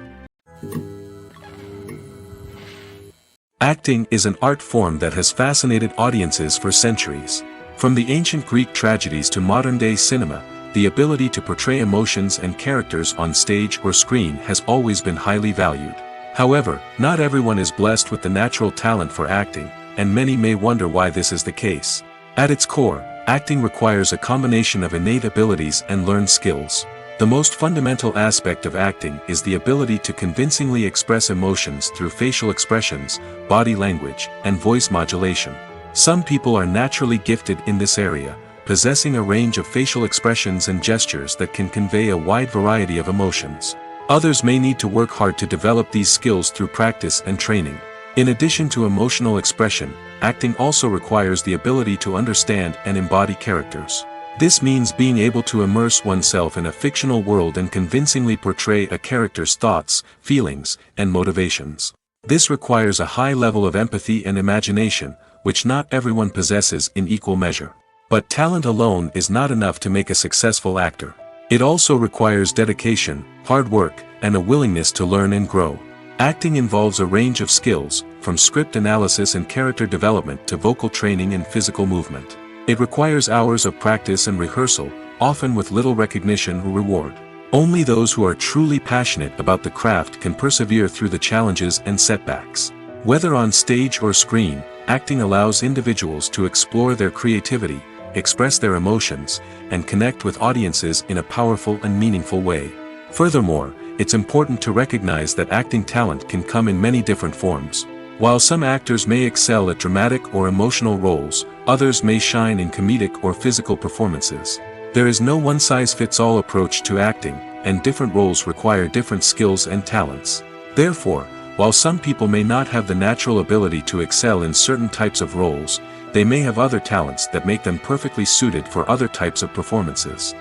Acting is an art form that has fascinated audiences for centuries. From the ancient Greek tragedies to modern-day cinema, the ability to portray emotions and characters on stage or screen has always been highly valued. However, not everyone is blessed with the natural talent for acting, and many may wonder why this is the case. At its core, acting requires a combination of innate abilities and learned skills. The most fundamental aspect of acting is the ability to convincingly express emotions through facial expressions, body language, and voice modulation. Some people are naturally gifted in this area, possessing a range of facial expressions and gestures that can convey a wide variety of emotions. Others may need to work hard to develop these skills through practice and training. In addition to emotional expression, acting also requires the ability to understand and embody characters. This means being able to immerse oneself in a fictional world and convincingly portray a character's thoughts, feelings, and motivations. This requires a high level of empathy and imagination, which not everyone possesses in equal measure. But talent alone is not enough to make a successful actor. It also requires dedication, hard work, and a willingness to learn and grow. Acting involves a range of skills, from script analysis and character development to vocal training and physical movement. It requires hours of practice and rehearsal, often with little recognition or reward. Only those who are truly passionate about the craft can persevere through the challenges and setbacks. Whether on stage or screen, acting allows individuals to explore their creativity, express their emotions, and connect with audiences in a powerful and meaningful way. Furthermore, it's important to recognize that acting talent can come in many different forms. While some actors may excel at dramatic or emotional roles, others may shine in comedic or physical performances. There is no one-size-fits-all approach to acting, and different roles require different skills and talents. Therefore, while some people may not have the natural ability to excel in certain types of roles, they may have other talents that make them perfectly suited for other types of performances.